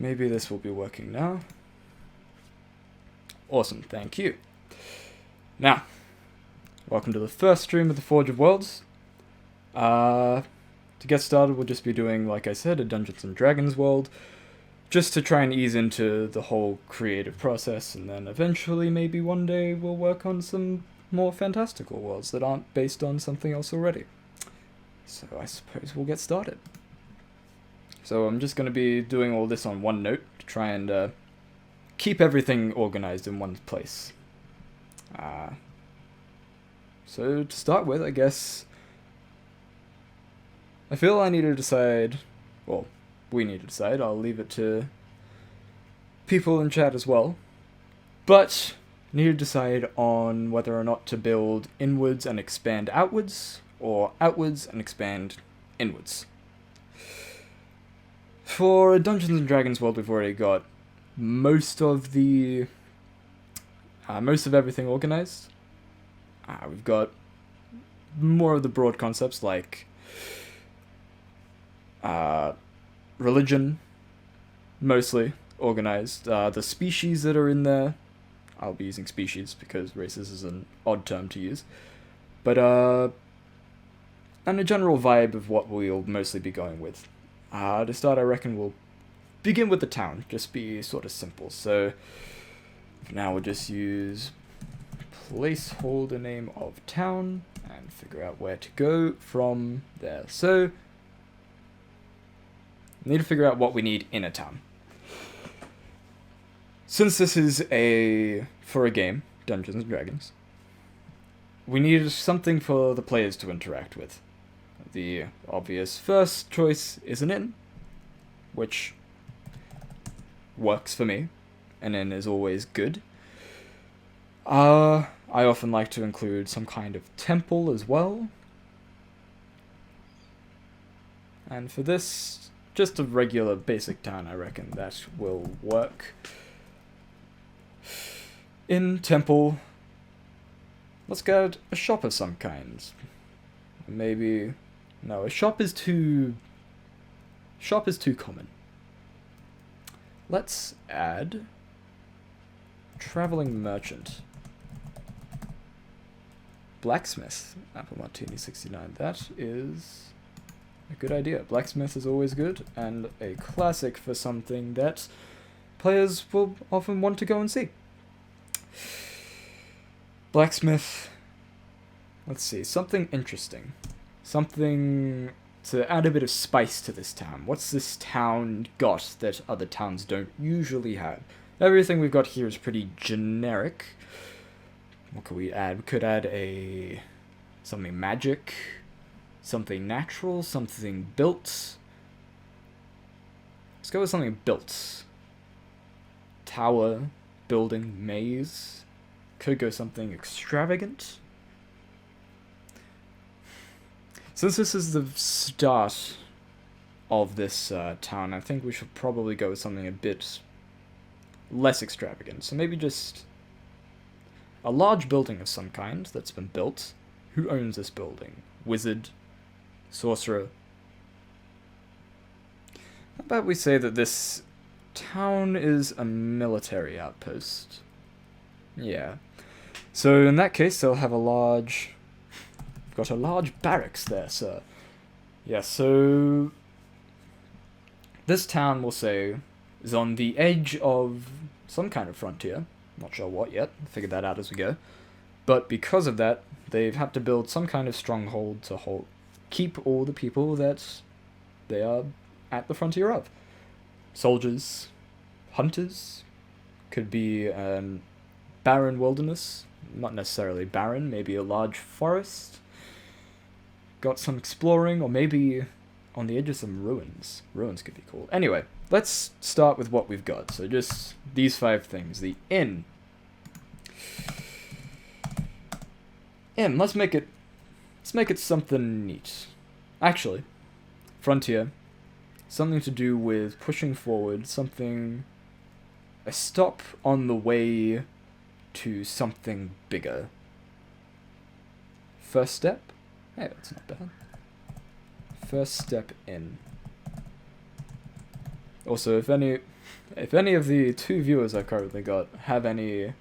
maybe this will be working now. Awesome, thank you. Now, welcome to the first stream of the Forge of Worlds. To get started, we'll just be doing, like I said, a Dungeons and Dragons world, just to try and ease into the whole creative process, and then eventually, maybe one day, we'll work on some more fantastical worlds that aren't based on something else already. So I suppose we'll get started. So I'm just going to be doing all this on OneNote to try and keep everything organized in one place. So to start with, I guess, I feel I need to decide, well, we need to decide, I'll leave it to people in chat as well, but need to decide on whether or not to build inwards and expand outwards, or outwards and expand inwards. For Dungeons and Dragons world, we've already got most of everything organized. We've got more of the broad concepts like religion, mostly organized. The species that are in there, I'll be using species because races is an odd term to use, but and a general vibe of what we'll mostly be going with. To start, I reckon we'll begin with the town, just be sort of simple. So for now we'll just use placeholder name of town and figure out where to go from there. So we need to figure out what we need in a town. Since this is for a game, Dungeons and Dragons, we need something for the players to interact with. The obvious first choice is an inn, which works for me. An inn is always good. I often like to include some kind of temple as well. And for this, just a regular basic town, I reckon that will work. In temple, let's get a shop of some kind. Maybe, no, a shop is too common. Let's add traveling merchant. Blacksmith, Apple Martini 69. That is a good idea. Blacksmith is always good, and a classic for something that players will often want to go and see. Blacksmith, let's see, something interesting. Something to add a bit of spice to this town. What's this town got that other towns don't usually have? Everything we've got here is pretty generic. What could we add? We could add something magic, something natural, something built. Let's go with something built. Tower, building, maze. Could go something extravagant. Since this is the start of this town, I think we should probably go with something a bit less extravagant. So maybe just a large building of some kind that's been built. Who owns this building? Wizard? Sorcerer? How about we say that this town is a military outpost? Yeah. So in that case, they'll have a large... Got a large barracks there, sir. Yeah, so this town, we'll say, is on the edge of some kind of frontier. Not sure what yet. Figure that out as we go. But because of that, they've had to build some kind of stronghold to keep all the people that they are at the frontier of. Soldiers, hunters, could be barren wilderness. Not necessarily barren, maybe a large forest. Got some exploring, or maybe on the edge of some ruins. Ruins could be cool. Anyway, let's start with what we've got. So just these 5 things. The inn. Inn, let's make it something neat. Actually, frontier. Something to do with pushing forward, a stop on the way to something bigger. First step? Hey, that's not bad. First step in. Also, if any of the 2 viewers I've currently got have any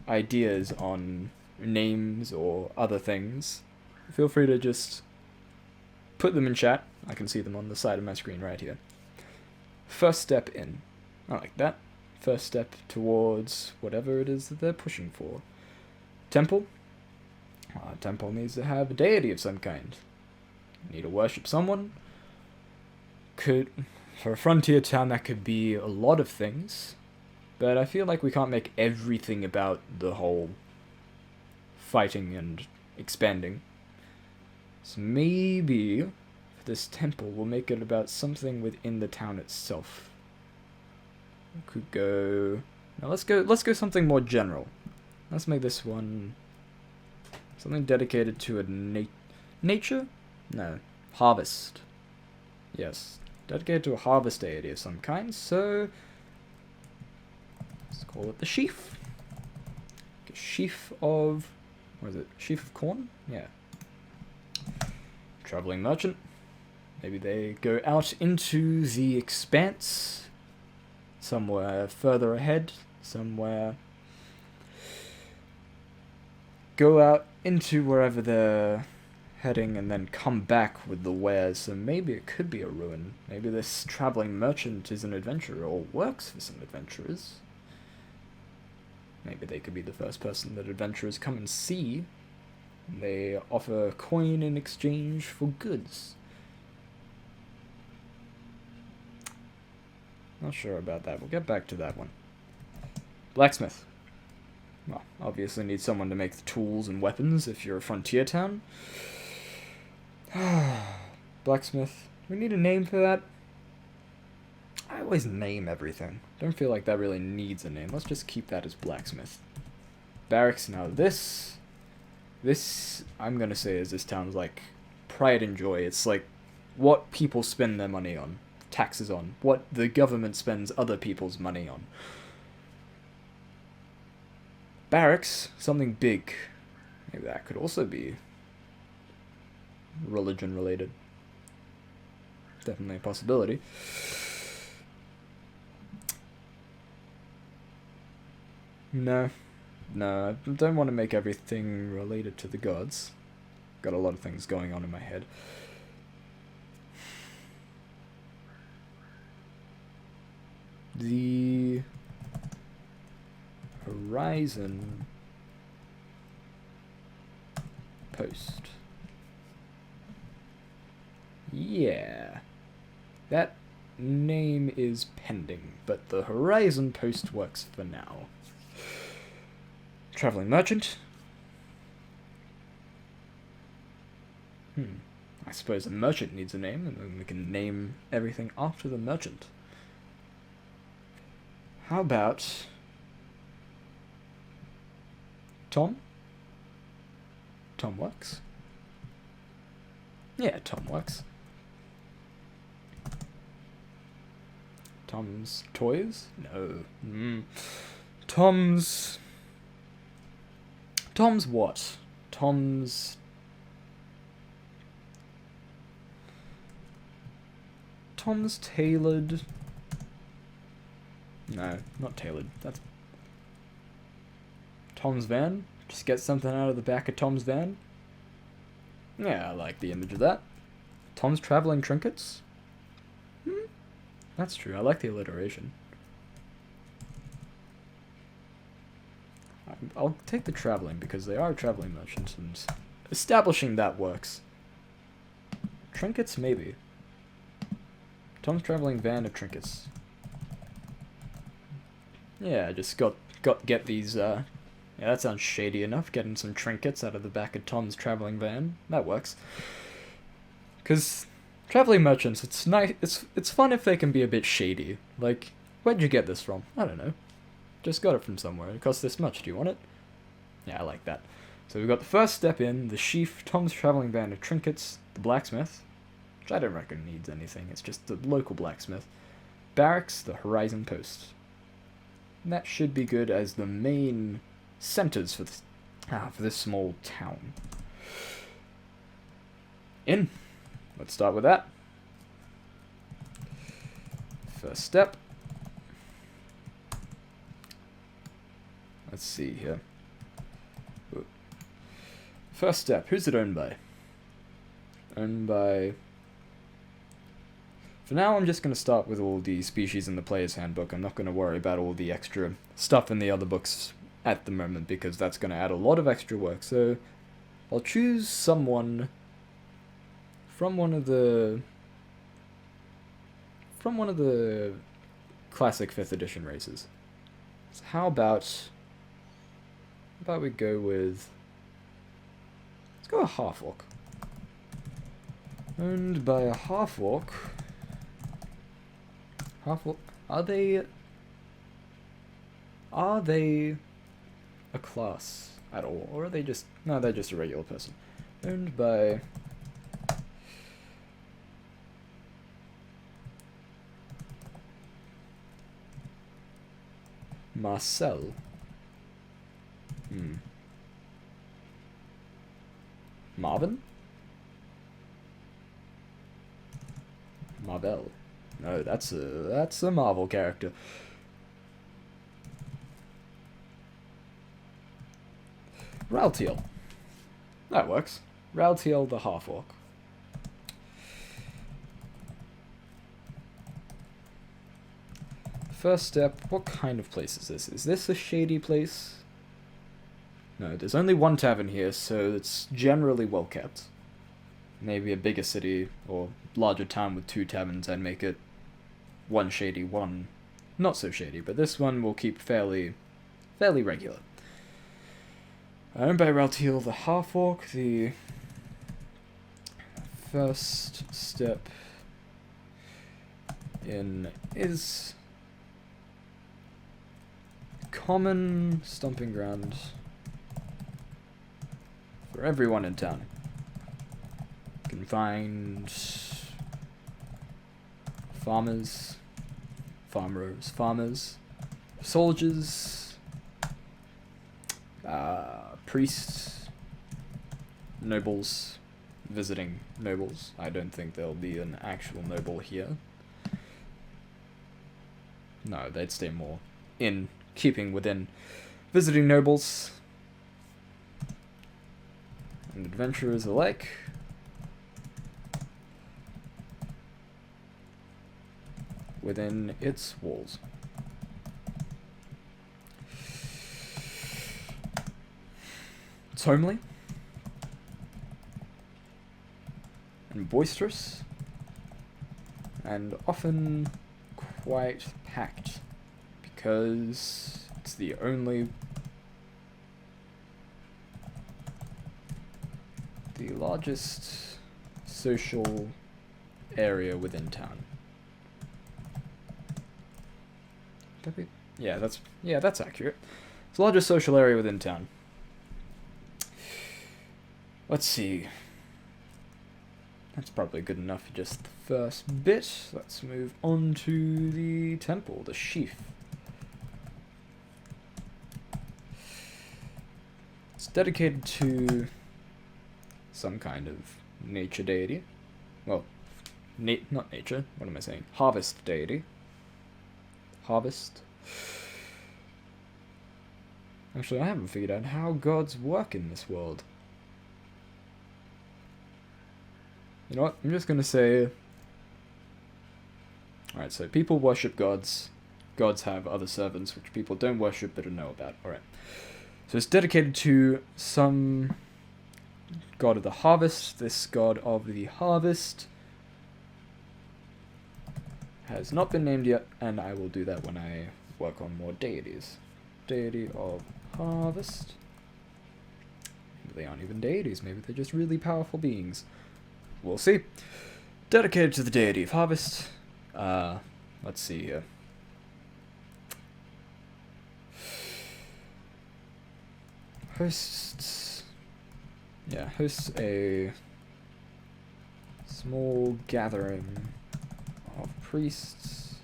ideas on names or other things, feel free to just put them in chat. I can see them on the side of my screen right here. First step in. I like that. First step towards whatever it is that they're pushing for. Temple. Temple needs to have a deity of some kind. Need to worship someone. For a frontier town, that could be a lot of things. But I feel like we can't make everything about the whole fighting and expanding. So maybe for this temple, we'll make it about something within the town itself. We could go... Now let's go something more general. Let's make this one something dedicated to a nature? No. Harvest. Yes. Dedicated to a harvest deity of some kind, so let's call it the sheaf. A sheaf of... what is it? Sheaf of corn? Yeah. Traveling merchant. Maybe they go out into the expanse. Somewhere further ahead. Somewhere... go out into wherever they're heading and then come back with the wares. So maybe it could be a ruin. Maybe this traveling merchant is an adventurer or works for some adventurers. Maybe they could be the first person that adventurers come and see. They offer coin in exchange for goods. Not sure about that. We'll get back to that one. Blacksmith. Well, obviously need someone to make the tools and weapons if you're a frontier town. Blacksmith. Do we need a name for that? I always name everything. Don't feel like that really needs a name. Let's just keep that as blacksmith. Barracks. Now this I'm gonna say is this town's like pride and joy. It's like what people spend their money on, taxes on, what the government spends other people's money on. Barracks, something big. Maybe that could also be religion related. Definitely a possibility. No, I don't want to make everything related to the gods. Got a lot of things going on in my head. The Horizon Post. Yeah. That name is pending, but the Horizon Post works for now. Traveling merchant. I suppose a merchant needs a name, and then we can name everything after the merchant. How about Tom? Tom works. Yeah, Tom works. Tom's Toys? No. Tom's what? Tom's tailored. No, not tailored. That's Tom's van. Just get something out of the back of Tom's van. Yeah, I like the image of that. Tom's traveling trinkets. That's true. I like the alliteration. I'll take the traveling because they are traveling merchants, and establishing that works. Trinkets, maybe. Tom's traveling van of trinkets. Yeah, just get these. Yeah, that sounds shady enough. Getting some trinkets out of the back of Tom's traveling van. That works. Cause traveling merchants, it's nice. It's fun if they can be a bit shady. Like, where'd you get this from? I don't know. Just got it from somewhere. It costs this much. Do you want it? Yeah, I like that. So we've got the first step in, the sheaf, Tom's traveling van of trinkets, the blacksmith, which I don't reckon needs anything. It's just the local blacksmith. Barracks, the Horizon Post. And that should be good as the main centers for this small town. Inn. Let's start with that. First step. Let's see here. First step, who's it owned by? Owned by... For now, I'm just going to start with all the species in the player's handbook. I'm not going to worry about all the extra stuff in the other books at the moment, because that's going to add a lot of extra work. So, I'll choose someone from one of the classic 5th edition races. So how about we go with... Let's go a half-orc. Owned by a half-orc. Half-orc... Are they a class at all? Or are they just... No, they're just a regular person. Owned by... Marcel. Marvin? Marvel. No, that's a Marvel character. Raltiel. That works. Raltiel the half-orc. First step, what kind of place is this? Is this a shady place? No, there's only one tavern here, so it's generally well kept. Maybe a bigger city or larger town with 2 taverns, I'd make it one shady, one not so shady, but this one will keep fairly regular. Owned by Raltiel the half-orc, the first step in is common stomping ground for everyone in town. You can find farmers, soldiers, priests, nobles, visiting nobles. I don't think there'll be an actual noble here. No, they'd stay more in keeping within visiting nobles and adventurers alike. Within its walls. It's homely and boisterous and often quite packed, because it's the largest social area within town. Yeah, that's accurate. It's the largest social area within town. Let's see. That's probably good enough for just the first bit. Let's move on to the temple, the sheaf. It's dedicated to some kind of nature deity. Well, not nature, what am I saying? Harvest deity. Harvest. Actually, I haven't figured out how gods work in this world. You know what? I'm just gonna say... Alright, so people worship gods. Gods have other servants, which people don't worship but know about. Alright. So it's dedicated to some god of the harvest. This god of the harvest has not been named yet, and I will do that when I work on more deities. Deity of harvest. Maybe they aren't even deities, maybe they're just really powerful beings. We'll see. Dedicated to the deity of harvest. Let's see here. Hosts a small gathering of priests.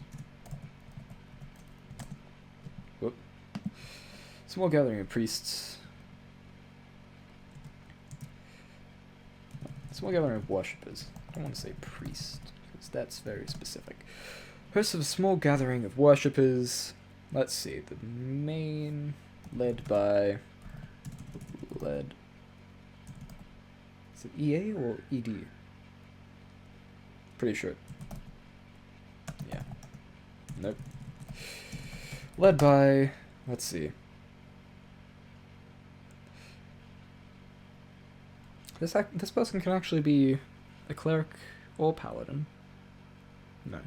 Whoop. Small gathering of priests. Small gathering of worshippers. I don't want to say priest, because that's very specific. Hosts of a small gathering of worshippers. Let's see, the main led by is it EA or ED? Pretty sure. Yeah. Nope. Led by, let's see. This person can actually be a cleric or paladin. No.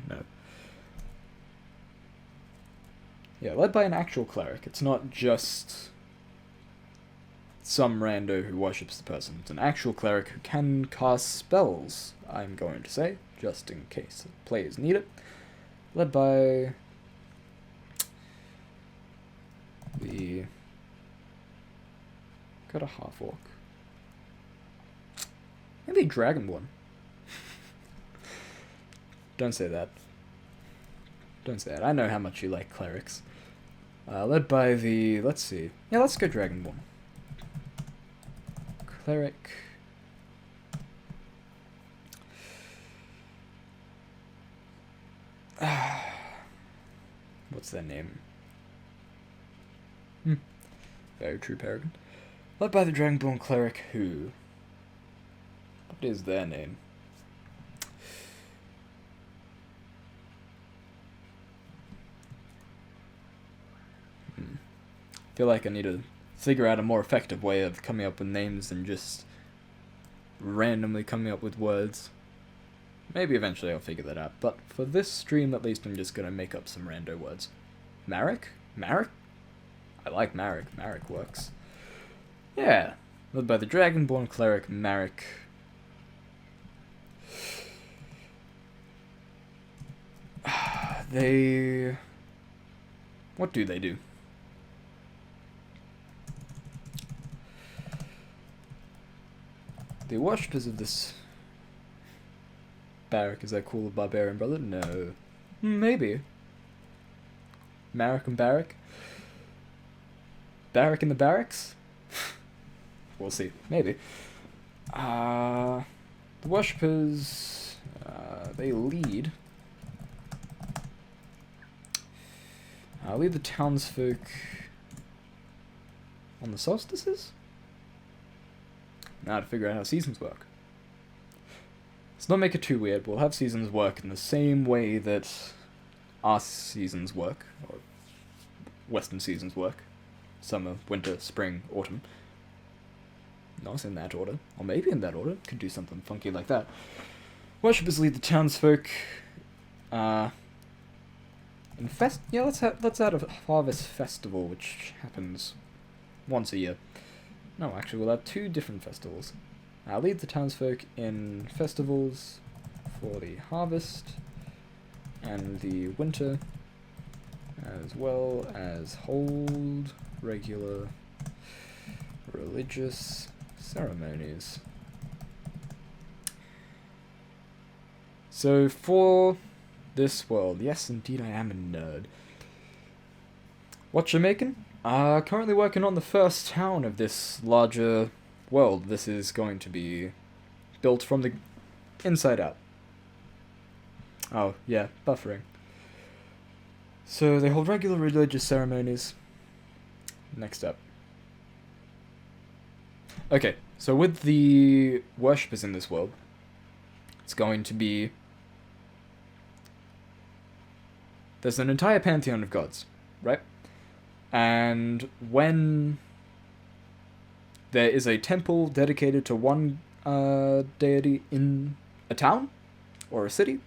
Yeah, led by an actual cleric. It's not just some rando who worships the person. It's an actual cleric who can cast spells, I'm going to say, just in case players need it. Led by the... got a half-orc. Maybe a dragonborn. Don't say that. Don't say that. I know how much you like clerics. Led by the... let's see. Yeah, let's go dragonborn. Cleric. What's their name? Very true, Peregrine. Led by the dragonborn cleric who... what is their name? Feel like I need to figure out a more effective way of coming up with names than just randomly coming up with words. Maybe eventually I'll figure that out, but for this stream at least I'm just gonna make up some rando words. Marek? Marek? I like Marek. Marek works. Yeah. Led by the dragonborn cleric Marek. They... what do they do? The worshippers of this barrack, is that cool, barbarian brother? No. Maybe. Marek and Barrack? Barrack in the barracks? We'll see. Maybe. The worshippers, they lead. Lead the townsfolk on the solstices? Now to figure out how seasons work. Let's not make it too weird. We'll have seasons work in the same way that our seasons work, or Western seasons work. Summer, winter, spring, autumn. Not in that order. Or maybe in that order. Could do something funky like that. Worshippers lead the townsfolk. Yeah, let's add a harvest festival, which happens once a year. No, actually, we'll have 2 different festivals. I'll lead the townsfolk in festivals for the harvest and the winter, as well as hold regular religious ceremonies. So for this world, yes, indeed, I am a nerd. What you making? Currently working on the first town of this larger world. This is going to be built from the inside out. Oh, yeah, buffering. So they hold regular religious ceremonies. Next up. Okay, so with the worshippers in this world, it's going to be... there's an entire pantheon of gods, right? And when there is a temple dedicated to one deity in a town or a city,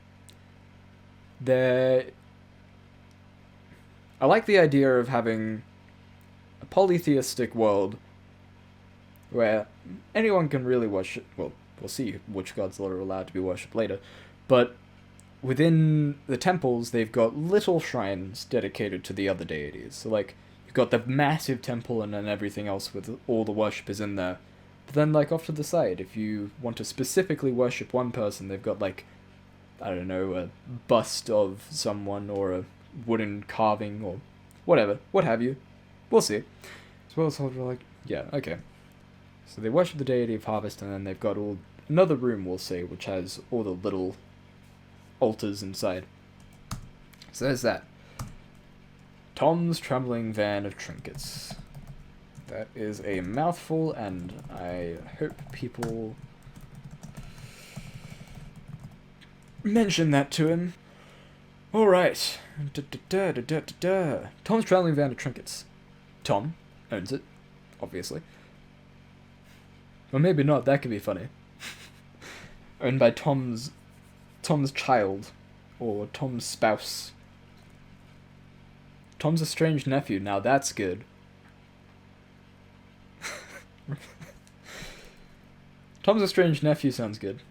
I like the idea of having a polytheistic world where anyone can really worship. Well, we'll see which gods are allowed to be worshipped later, but within the temples, they've got little shrines dedicated to the other deities. So, like, you've got the massive temple and then everything else with all the worshippers in there. But then, like, off to the side, if you want to specifically worship one person, they've got, like, I don't know, a bust of someone or a wooden carving or whatever, what have you. We'll see. As well as, like, yeah, okay. So they worship the deity of harvest, and then they've got another room, we'll say, which has all the little altars inside. So there's that. Tom's traveling van of trinkets. That is a mouthful, and I hope people mention that to him. Alright. Tom's traveling van of trinkets. Tom owns it, obviously. Or maybe not, that could be funny. Owned by Tom's child, or Tom's spouse. Tom's estranged nephew, now that's good. Tom's estranged nephew sounds good.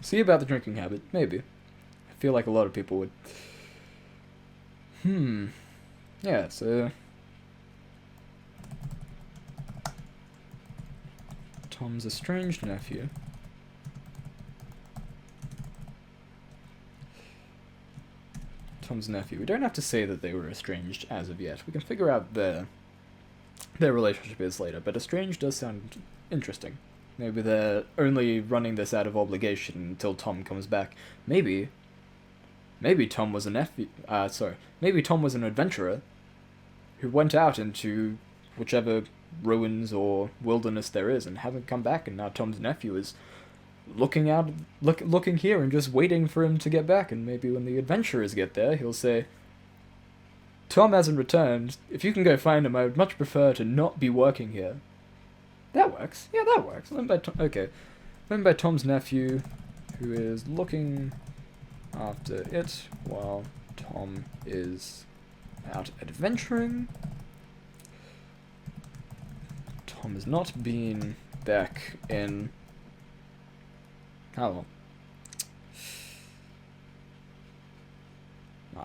See about the drinking habit, maybe. I feel like a lot of people would. Yeah, so... Tom's estranged nephew. Tom's nephew. We don't have to say that they were estranged as of yet. We can figure out their relationship is later, but estranged does sound interesting. Maybe they're only running this out of obligation until Tom comes back. Maybe Tom was a nephew. Maybe Tom was an adventurer who went out into whichever ruins or wilderness there is and hasn't come back, and now Tom's nephew is looking here and just waiting for him to get back, and maybe when the adventurers get there, he'll say, Tom hasn't returned. If you can go find him, I would much prefer to not be working here. That works. Yeah, that works. Okay. Then by Tom's nephew, who is looking after it while Tom is out adventuring. Tom has not been back in... How long?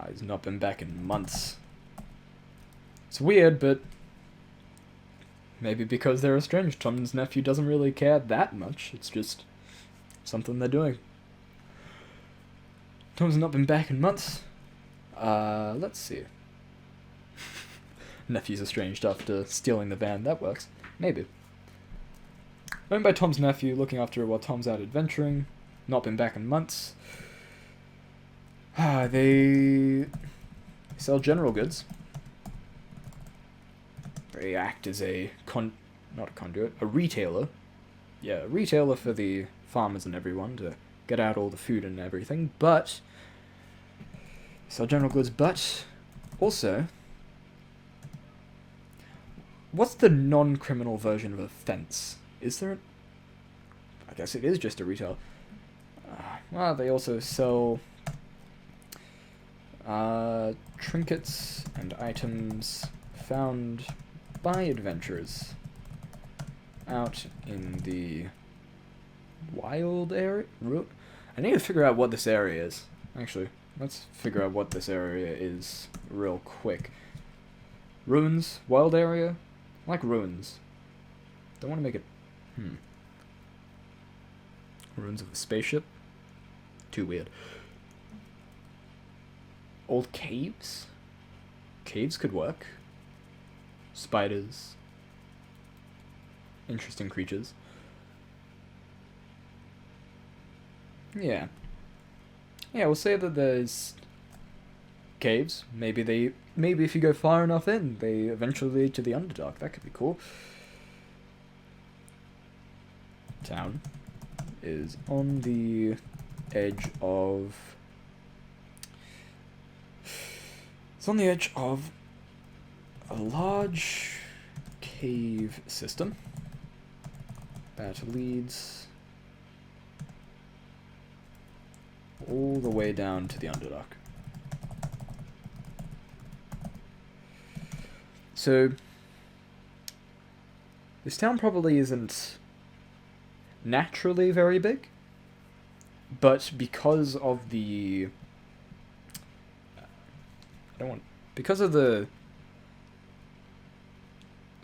He's not been back in months. It's weird, but maybe because they're estranged, Tom's nephew doesn't really care that much. It's just something they're doing. Tom's not been back in months. Let's see. Nephew's estranged after stealing the van. That works. Maybe. Owned by Tom's nephew, looking after her while Tom's out adventuring. Not been back in months. They sell general goods. They act as a not a conduit, a retailer. Yeah, a retailer for the farmers and everyone to get out all the food and everything, but sell general goods, but also, what's the non-criminal version of a fence? Is there I guess it is just a retail. Well, they also sell trinkets and items found by adventurers out in the wild area. I need to figure out what this area is. Actually, let's figure out what this area is real quick. Ruins, wild area. I like ruins. Don't want to make it. Ruins of a spaceship. Too weird. Old caves. Caves could work. Spiders. Interesting creatures. Yeah. Yeah, we'll say that there's caves. Maybe if you go far enough in, they eventually lead to the Underdark. That could be cool. Town is on the edge of... It's on the edge of a large cave system that leads all the way down to the Underdark. So, this town probably isn't naturally very big, but because of the... because of the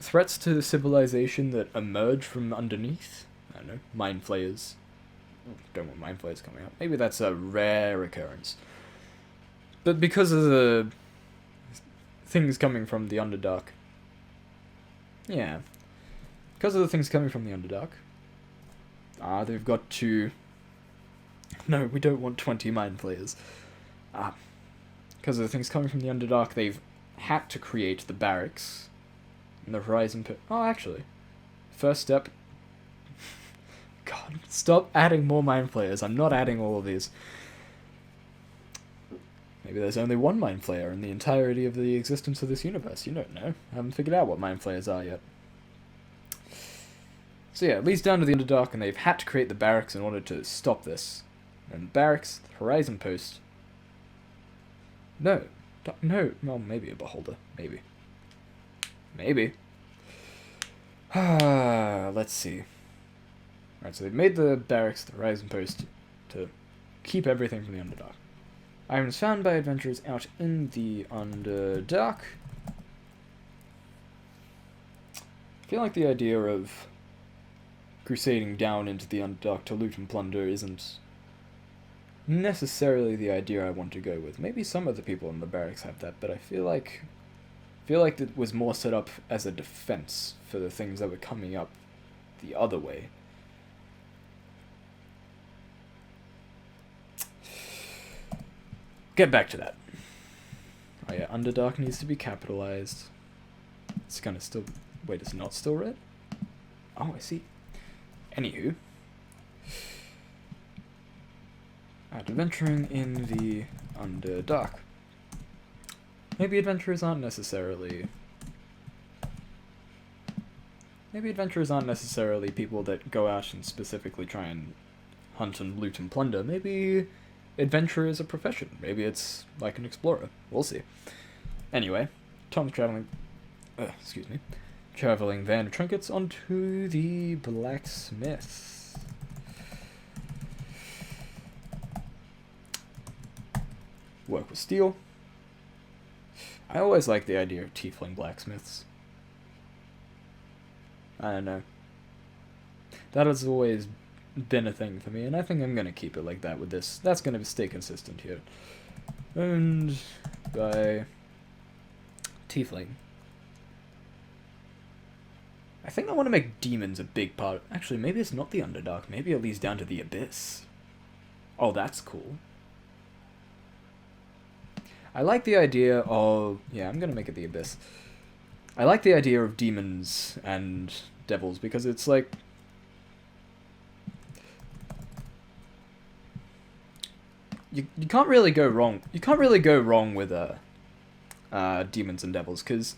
threats to civilization that emerge from underneath, I don't know, mind flayers. Don't want mind flayers coming up. Maybe that's a rare occurrence. But because of the things coming from the Underdark. Yeah. Because of the things coming from the Underdark. They've got to... No, we don't want 20 mind flayers. because of the things coming from the Underdark, they've had to create the barracks and the Horizon Pit. Oh, actually, first step. God, stop adding more Mind Flayers. I'm not adding all of these. Maybe there's only one Mind Flayer in the entirety of the existence of this universe. You don't know. I haven't figured out what Mind Flayers are yet. So yeah, it leads down to the Underdark, and they've had to create the barracks in order to stop this. And barracks, Horizon Post. No. No. Well, maybe a Beholder. Maybe. Maybe. Let's see. Alright, so they've made the barracks, the Horizon Post, to keep everything from the Underdark. Items found by adventurers out in the Underdark. I feel like the idea of crusading down into the Underdark to loot and plunder isn't necessarily the idea I want to go with. Maybe some of the people in the barracks have that, but I feel like it was more set up as a defense for the things that were coming up the other way. Get back to that. Oh yeah, Underdark needs to be capitalized. It's gonna still... Wait, it's not still red? Oh, I see. Anywho. Adventuring in the Underdark. Maybe adventurers aren't necessarily... Maybe adventurers aren't necessarily people that go out and specifically try and hunt and loot and plunder. Maybe adventure is a profession. Maybe it's like an explorer. We'll see. Anyway, Tom's traveling... excuse me. Traveling van of trinkets onto the blacksmith. Work with steel. I always like the idea of tiefling blacksmiths. I don't know. That has always been a thing for me, and I think I'm gonna keep it like that with this. That's gonna stay consistent here. And by tiefling. I think I want to make demons a big part. Actually, maybe it's not the Underdark. Maybe it leads down to the Abyss. Oh, that's cool. I like the idea of... Yeah, I'm gonna make it the Abyss. I like the idea of demons and devils because it's like... You can't really go wrong. You can't really go wrong with demons and devils because...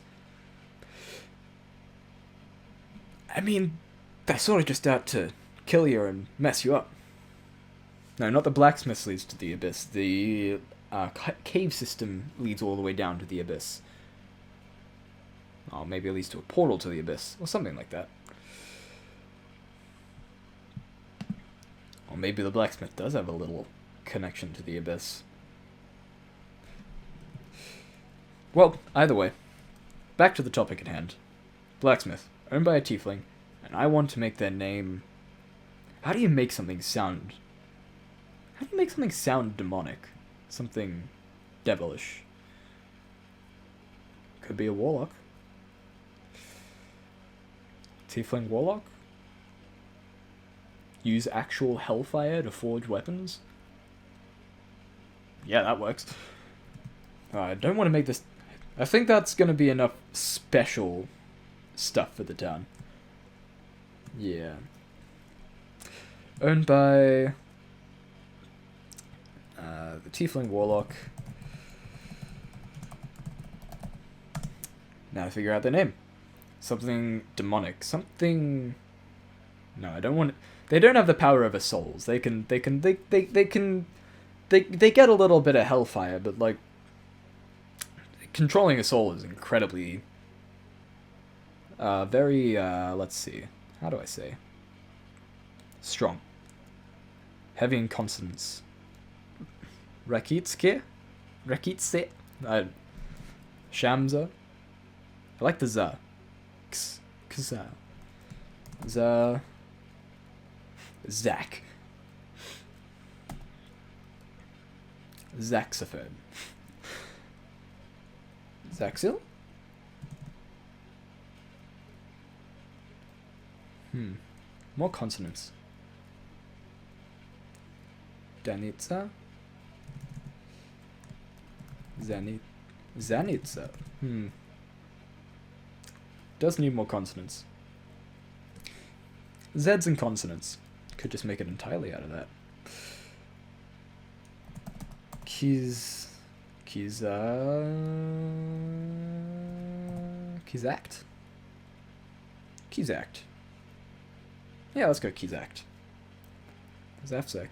I mean, they're sort of just out to kill you and mess you up. No, not the blacksmith leads to the Abyss. The cave system leads all the way down to the Abyss. Oh, maybe it leads to a portal to the Abyss, or something like that. Or maybe the blacksmith does have a little connection to the Abyss. Well, either way, back to the topic at hand. Blacksmith, owned by a tiefling, and I want to make their name... How do you make something sound... How do you make something sound demonic? Something devilish. Could be a warlock. Tiefling warlock? Use actual hellfire to forge weapons? Yeah, that works. I don't want to make this... I think that's going to be enough special stuff for the town. Yeah. Owned by... the Tiefling Warlock. Now to figure out their name. Something demonic. Something... No, I don't want... They don't have the power over souls. They get a little bit of hellfire, but like... Controlling a soul is incredibly... very, let's see. How do I say? Strong. Heavy in consonants. Rakitske? Rakitse? Shamza? I like the za. Kza. Za. Zach. Zaxophone. Zaxil? More consonants. Danitza? Zanitza. Does need more consonants. Z's and consonants. Could just make it entirely out of that. Kizakt? Kizakt. Yeah, let's go Kizakt. Zafsek.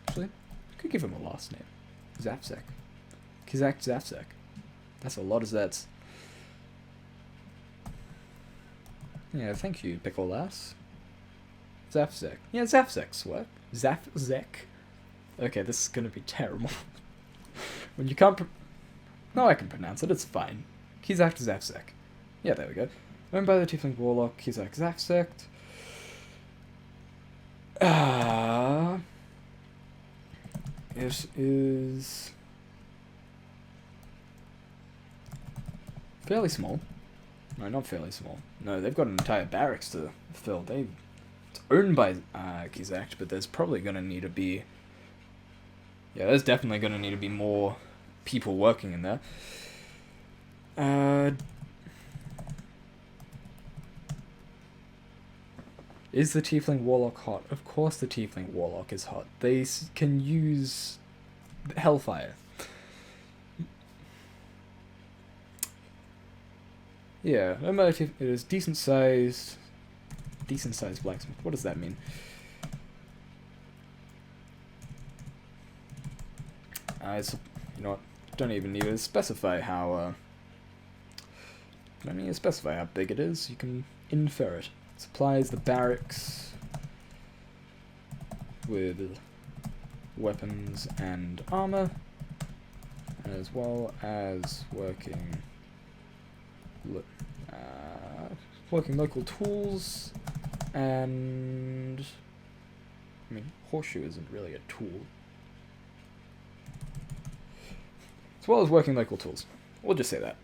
Actually, could give him a last name. Zafsek. Kizakt Zafsek. That's a lot of Zs. Yeah, thank you, Pickle Lass. Zafsek. Yeah, Zafsek's work. Zafzek. Okay, this is gonna be terrible. When you can't no, I can pronounce it, it's fine. Kizak Zafsek. Yeah, there we go. Owned by the Tiefling Warlock, Kizak Zafsek. It is fairly small. No, not fairly small. No, they've got an entire barracks to fill. It's owned by Kizak, but there's probably going to need to be... Yeah, there's definitely going to need to be more people working in there. Is the Tiefling Warlock hot? Of course the Tiefling Warlock is hot. They can use Hellfire. Yeah, it is decent sized blacksmith. What does that mean? You know what? Don't even need to specify how. Don't need to specify how big it is. You can infer it. Supplies the barracks with weapons and armor, as well as working local tools, and I mean, horseshoe isn't really a tool. As well as working local tools. We'll just say that.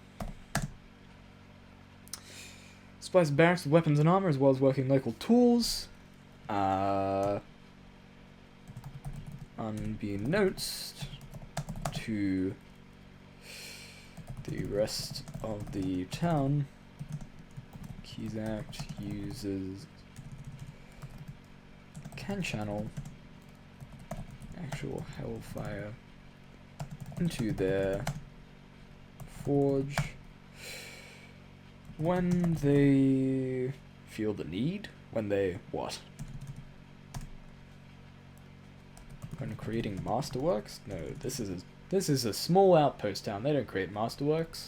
Supplies barracks with weapons and armor, as well as working local tools. Unbeknownst to the rest of the town, Kizak can channel actual hellfire into their forge when they feel the need. When they what? When creating masterworks? No, this is a small outpost town. They don't create masterworks.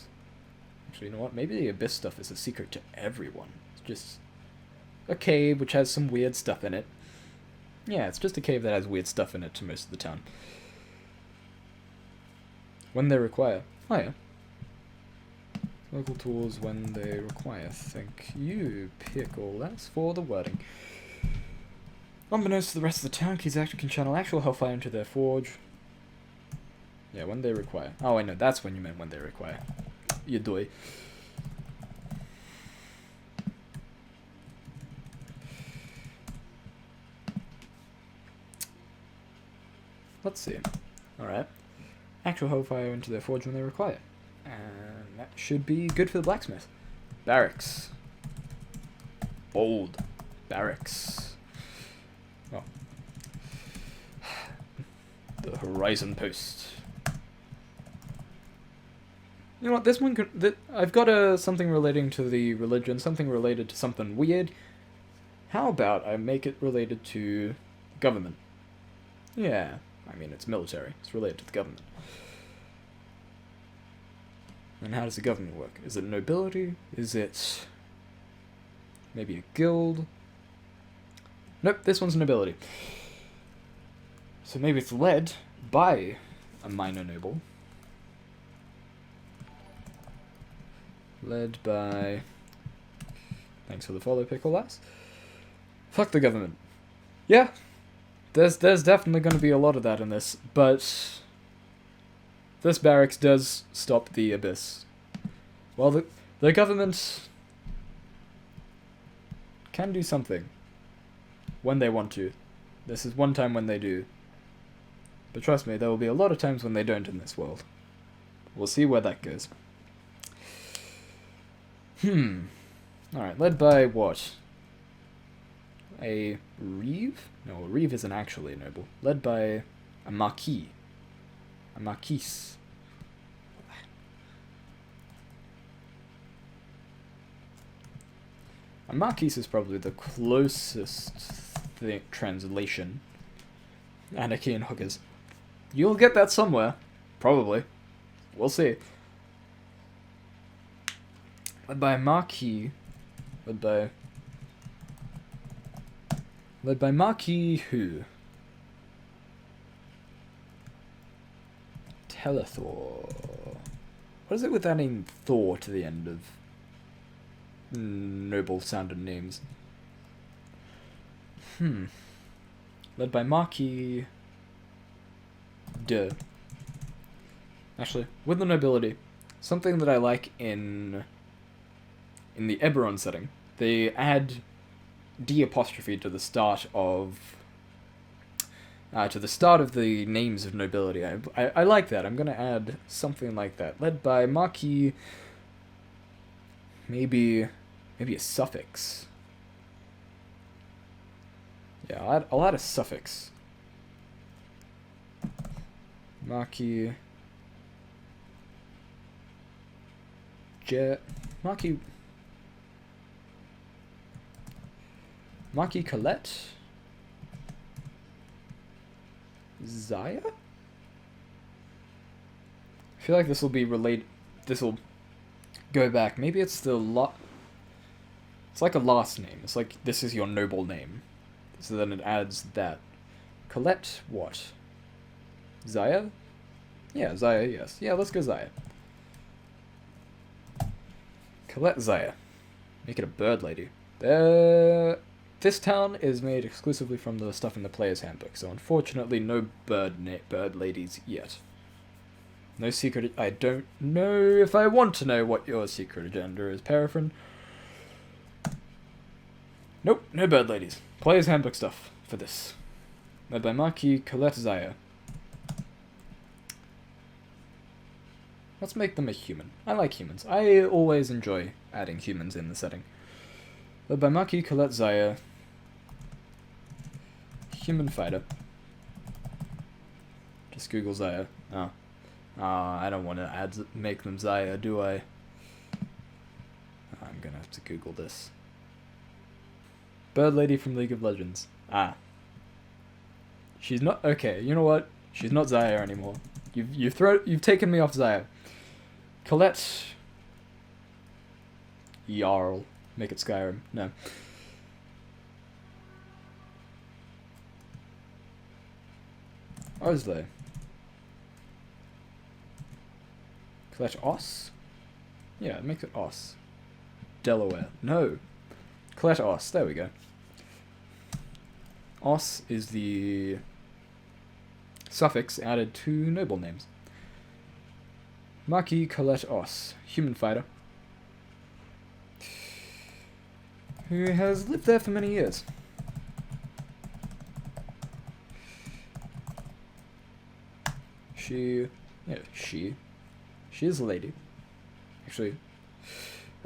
Actually, you know what? Maybe the abyss stuff is a secret to everyone. It's just a cave which has some weird stuff in it. Yeah, it's just a cave that has weird stuff in it to most of the town. When they require. Oh yeah. Local tools when they require. Thank you, Pickle. That's for the wording. Unbeknownst to the rest of the town, Kizak can channel actual hellfire into their forge. Yeah, when they require. Oh, I know, that's when you meant when they require. You doy. Let's see. Alright. Actual hellfire into their forge when they require. And that should be good for the blacksmith. Barracks. Bold. Barracks. Oh. The horizon post. You know what, this one could... I've got something relating to the religion, something related to something weird. How about I make it related to government? Yeah, I mean, it's military. It's related to the government. And how does the government work? Is it nobility? Is it maybe a guild? Nope, this one's nobility. So maybe it's led by a minor noble. Led by... Thanks for the follow, Pickle Lass. Fuck the government. Yeah, there's definitely going to be a lot of that in this, but this barracks does stop the abyss. Well, the government can do something when they want to. This is one time when they do. But trust me, there will be a lot of times when they don't in this world. We'll see where that goes. Alright, led by what? A reeve? No, a reeve isn't actually a noble. Led by a marquis. A marquise. A marquise is probably the closest translation. Anarchy and hookers. You'll get that somewhere. Probably. We'll see. Led by a marquis. Led by marquis who? Telethor. What is it with adding Thor to the end of noble sounding names? Led by Marquis de. Actually, with the nobility, something that I like in the Eberron setting, they add D apostrophe to the start of the names of nobility. I like that. I'm gonna add something like that. Led by Marquis. Maybe a suffix. Yeah, I'll add a suffix. Marquis. Marquis Colette? Zaya? I feel like this will be related. This will go back. Maybe it's the It's like a last name. It's like this is your noble name. So then it adds that. Colette what? Zaya? Yeah, Zaya, yes. Yeah, let's go Zaya. Colette Zaya. Make it a bird lady. This town is made exclusively from the stuff in the player's handbook, so unfortunately no bird ladies yet. No secret. I don't know if I want to know what your secret agenda is, Paraffin. Nope, no bird ladies. Player's handbook stuff for this. Led by Marquis Colette Zaya. Let's make them a human. I like humans. I always enjoy adding humans in the setting. Led by Marquis Colette Zaya. Human fighter. Just Google Zaya. Oh. I don't want to make them Zaya, do I? I'm gonna have to Google this. Bird lady from League of Legends. She's not okay. You know what? She's not Zaya anymore. You've taken me off Zaya. Colette. Jarl. Make it Skyrim. No. Osley. Colette Os? Yeah, it makes it Os. Delaware. No. Colette Os. There we go. Os is the suffix added to noble names. Marquis Colette Os. Human fighter. Who has lived there for many years. She is a lady. Actually,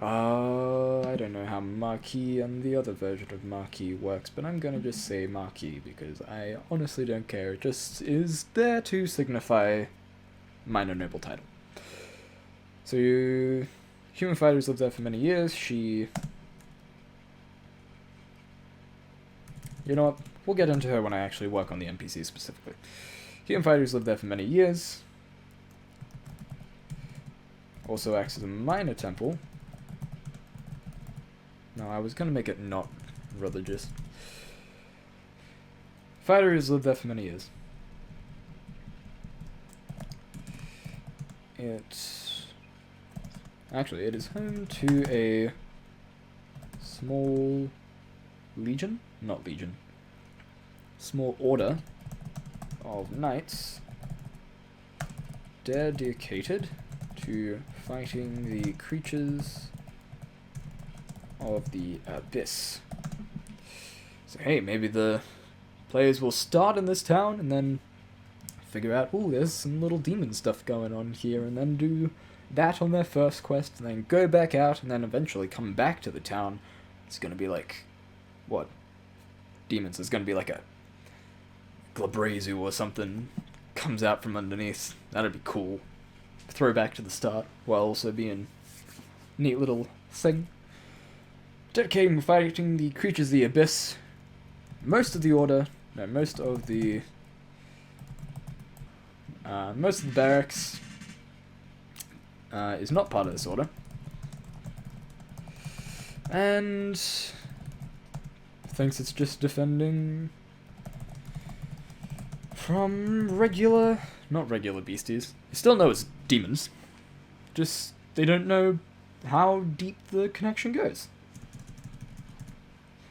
I don't know how Marquis and the other version of Marquis works, but I'm gonna just say Marquis because I honestly don't care. It just is there to signify minor noble title. So, human fighters lived there for many years. You know what? We'll get into her when I actually work on the NPC specifically. Human fighters lived there for many years. Also acts as a minor temple. No, I was going to make it not religious. Fighters lived there for many years. Actually, it is home to a small legion? Not legion. Small order of knights dedicated to fighting the creatures of the abyss. So hey, maybe the players will start in this town and then figure out, oh, there's some little demon stuff going on here, and then do that on their first quest, and then go back out, and then eventually come back to the town. It's gonna be like, what? Demons. There's gonna be like a Glabrazu or something comes out from underneath. That'd be cool. Throwback to the start, while also being a neat little thing. Dedicating fighting the creatures of the abyss. Most of the barracks is not part of this order, and thinks it's just defending from not regular beasties. They still know it's demons, just they don't know how deep the connection goes.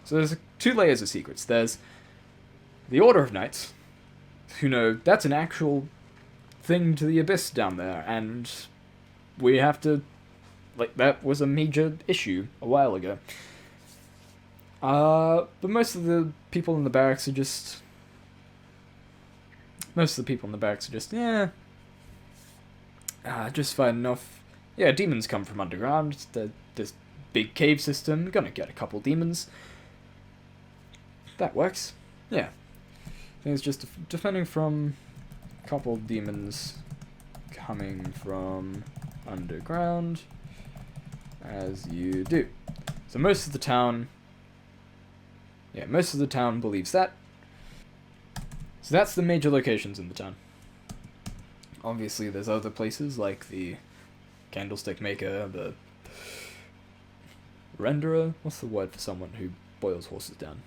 So there's two layers of secrets. There's the Order of Knights, who know that's an actual thing to the abyss down there, and we have to, like, that was a major issue a while ago. But most of the people in the barracks are just, yeah, just fighting off. Yeah, demons come from underground. This big cave system, gonna get a couple demons. That works. Yeah. I think it's just defending from a couple demons coming from underground, as you do. So most of the town believes that. So that's the major locations in the town. Obviously there's other places like the candlestick maker, the renderer. What's the word for someone who boils horses down?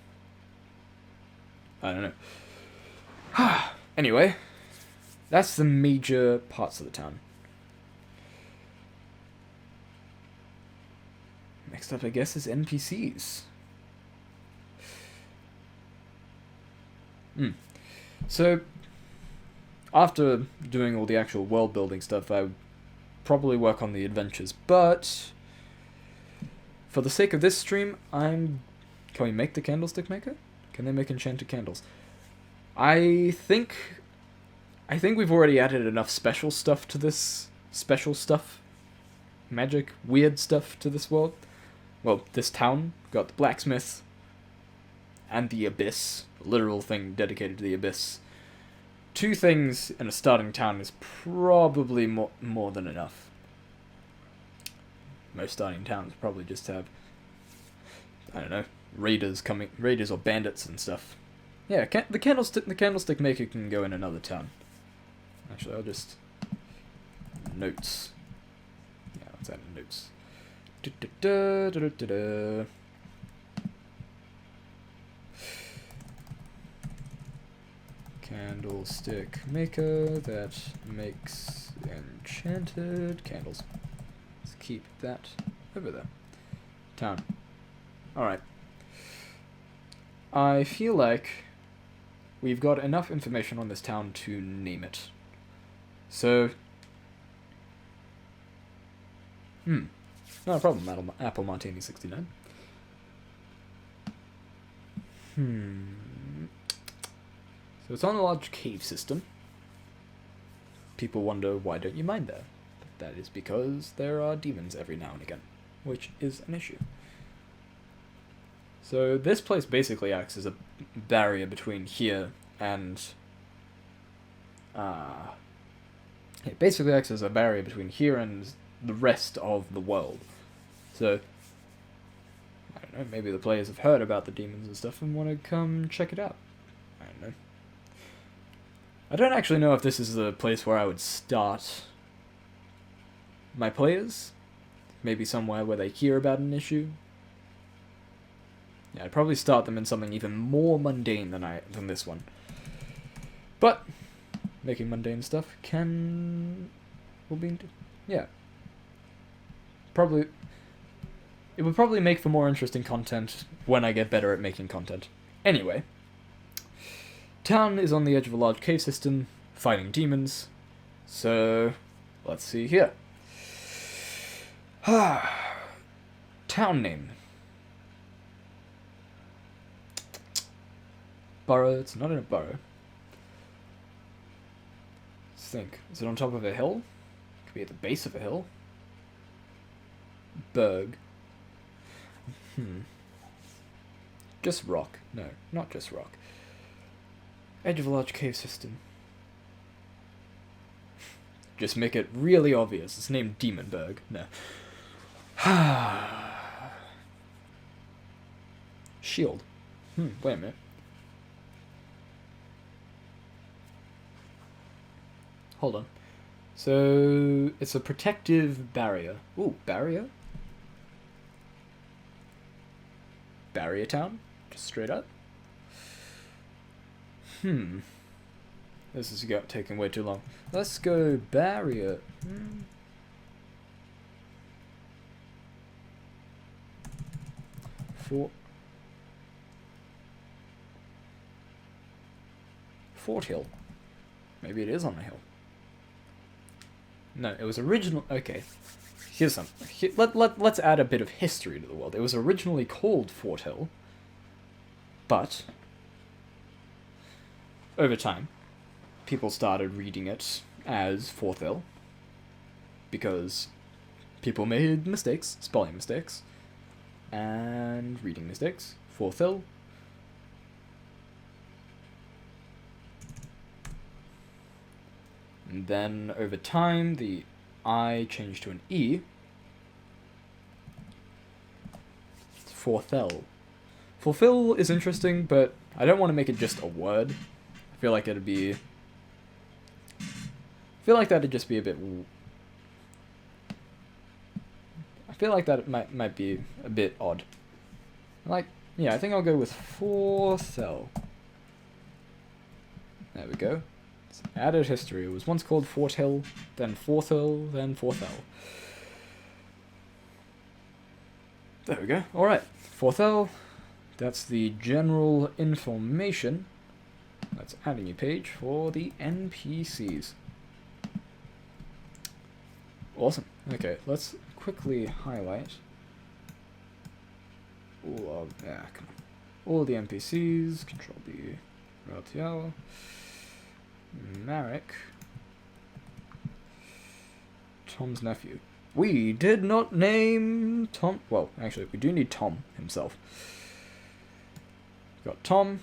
I don't know. Anyway, that's the major parts of the town. Next up, I guess, is NPCs. So, after doing all the actual world building stuff, I would probably work on the adventures, but for the sake of this stream, Can we make the candlestick maker? Can they make enchanted candles? I think we've already added enough special stuff to this. Magic, weird stuff to this world. Well, this town. Got the blacksmith. And the abyss. A literal thing dedicated to the abyss. 2 things in a starting town is probably more than enough. Most starting towns probably just have, I don't know, raiders or bandits and stuff. Yeah, the candlestick maker can go in another town. Actually, I'll just notes. Yeah, let's add notes. Candlestick maker that makes enchanted candles. Let's keep that over there. Town. Alright. I feel like we've got enough information on this town to name it. So, not a problem, Apple Martini 69. So it's on a large cave system. People wonder, why don't you mine there? But that is because there are demons every now and again, which is an issue. So this place basically acts as a barrier between here and it basically acts as a barrier between here and the rest of the world. So I don't know, maybe the players have heard about the demons and stuff and want to come check it out. I don't know. I don't actually know if this is the place where I would start my players. Maybe somewhere where they hear about an issue. Yeah, I'd probably start them in something even more mundane than this one. But making mundane stuff it would probably make for more interesting content when I get better at making content. Anyway, town is on the edge of a large cave system, fighting demons. So, let's see here. Town name. Borough, it's not in a borough. Let's think. Is it on top of a hill? Could be at the base of a hill. Berg. Just rock. No, not just rock. Edge of a large cave system. Just make it really obvious. It's named Demonberg. No. Shield. Wait a minute. Hold on. So, it's a protective barrier. Ooh, barrier? Barrier town? Just straight up? This is taking way too long. Let's go barrier. Forthel. Maybe it is on the hill. No, it was original. Okay, here's some. Let's add a bit of history to the world. It was originally called Forthel, but over time, people started reading it as Forthel because people made mistakes, spelling mistakes, and reading mistakes. Forthel. And then, over time, the I changed to an E. It's Forthel. Fulfill is interesting, but I don't want to make it just a word. I feel like it'd be... I feel like that'd just be a bit... I feel like that might be a bit odd. Yeah, I think I'll go with Forthel. There we go. Added history. It was once called Forthel, then Forthel, then Forthel. There we go. Alright. Forthel. That's the general information. Let's add a new page for the NPCs. Awesome. Okay, let's quickly highlight all the NPCs. Control B. RTL. Marek. Tom's nephew. We did not name Tom. Well, actually, we do need Tom himself. We've got Tom,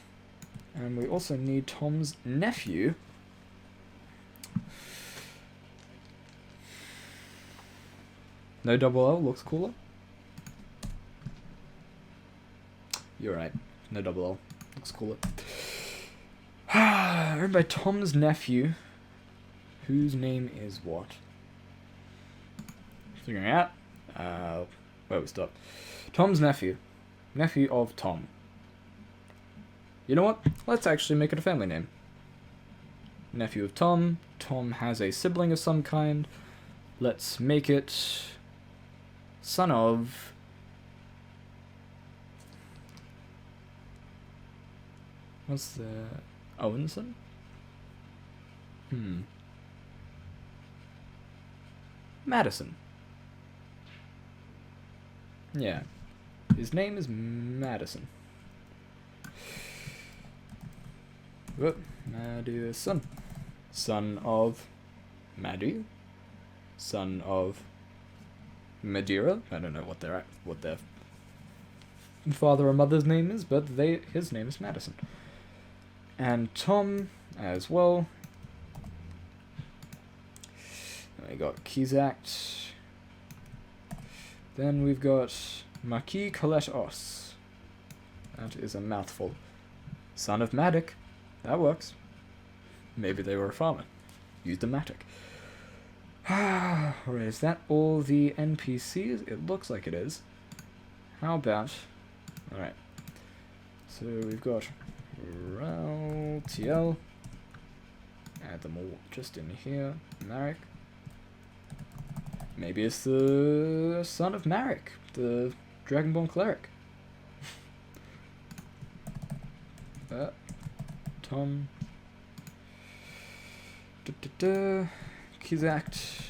and we also need Tom's nephew. No double L looks cooler. You're right. No double L looks cooler. Written by Tom's nephew, whose name is what? Figuring out. Where we stopped. Tom's nephew. Nephew of Tom. You know what? Let's actually make it a family name. Nephew of Tom. Tom has a sibling of some kind. Let's make it son of... What's the... Owenson? Madison. Yeah. His name is Madison. Whoop. Madison. Son of Maddie. Son of Madeira. I don't know what their father or mother's name is, but his name is Madison. And Tom as well. Then we got Kizact. Then we've got Marquis Colette Os. That is a mouthful. Son of Matic. That works. Maybe they were a farmer. Used a Matic. Alright, is that all the NPCs? It looks like it is. How about... Alright. So we've got... TL. Add them all just in here. Marek. Maybe it's the son of Marek, the Dragonborn cleric. Tom. Kizact.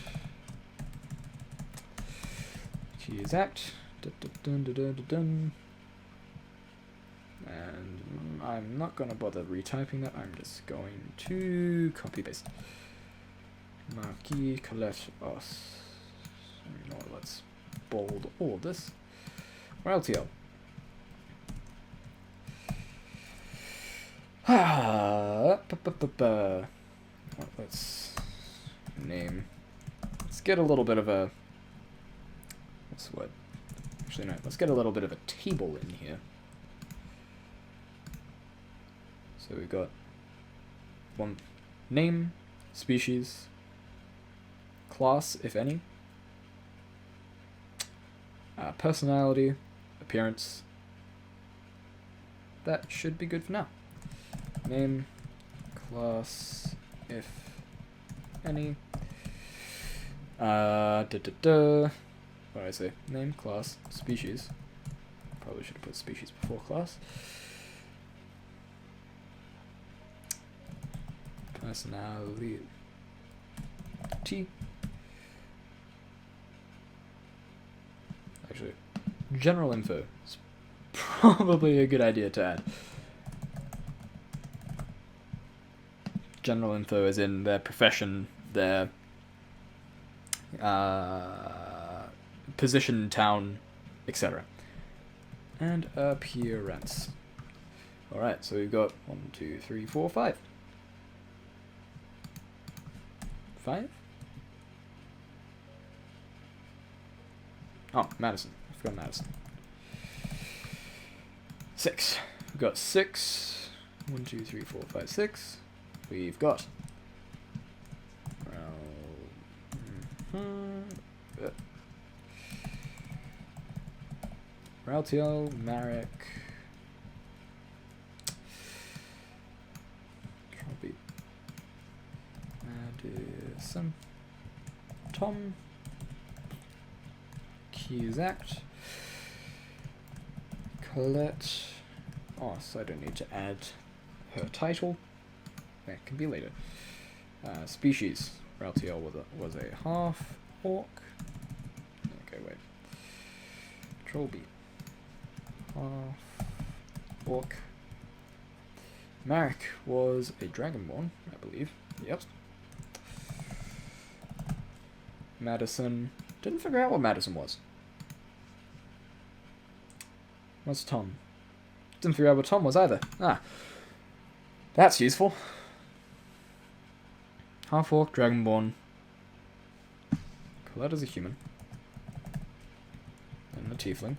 And I'm not going to bother retyping that, I'm just going to copy paste. Marquis Colette Os. No, let's bold all of this. Worldbuilding. Let's name. Let's get a little bit of a. What's what? Actually, no. Let's get a little bit of a table in here. So we've got one name, species, class, if any, personality, appearance. That should be good for now. Name, class, if any. What did I say? Name, class, species. Probably should have put species before class. Personality. T. Actually, general info is probably a good idea to add. General info is in their profession, their position, town, etc. And appearance. Alright, so we've got 1, 2, 3, 4, 5. 5? Oh, Madison. I forgot Madison. 6. We've got 6. 1, 2, 3, 4, 5, 6. We've got Raltiel, Marek, Trobby, Madison, Tom, Cusack, Colette. Oh, so I don't need to add her title. That can be later. Species. Raltiel was a half orc. Okay, wait. Trolby. Half orc. Marek was a dragonborn, I believe. Yep. Madison. Didn't figure out what Madison was. What's Tom? Didn't figure out what Tom was either. Ah. That's useful. Half orc, dragonborn. Colette is a human. And a tiefling.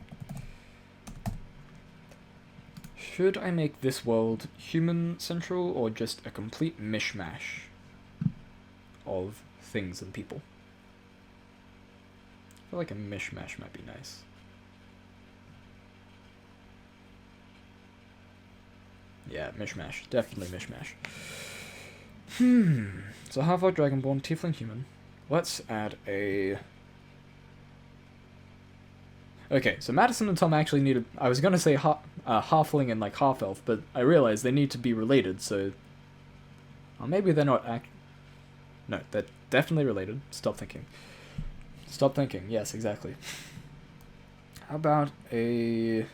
Should I make this world human central or just a complete mishmash of things and people? I feel like a mishmash might be nice. Yeah, mishmash. Definitely mishmash. So half-orc, dragonborn, tiefling, human. Let's add a... Okay, so Madison and Tom actually need a... I was gonna say halfling and like half-elf, but I realized they need to be related, so... Or maybe they're not No, they're definitely related. Stop thinking. Stop thinking. Yes, exactly. How about a...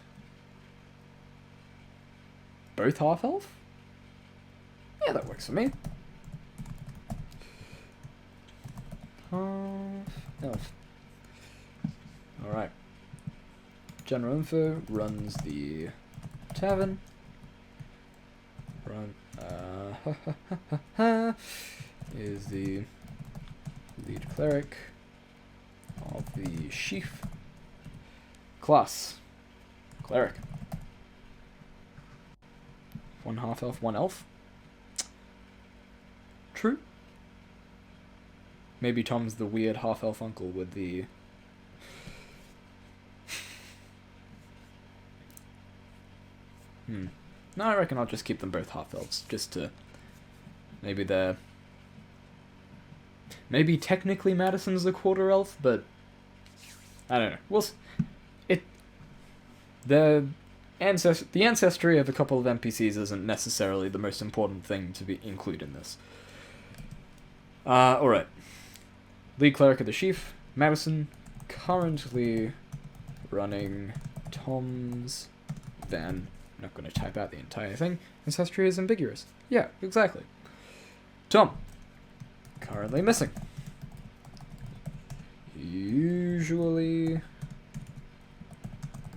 Both half-elf? Yeah, that works for me. Half-elf. Alright. General info runs the tavern. Is the lead cleric of the sheaf. Class. Cleric. One half-elf, one elf. True. Maybe Tom's the weird half-elf uncle with the... No, I reckon I'll just keep them both half-elves, just to... Maybe they're... Maybe technically Madison's the quarter-elf, but... I don't know. We'll the ancestry of a couple of NPCs isn't necessarily the most important thing to be included in this. Alright. Lead Cleric of the Sheaf, Madison, currently running Tom's van. I'm not going to type out the entire thing. Ancestry is ambiguous. Yeah, exactly. Tom, currently missing. usually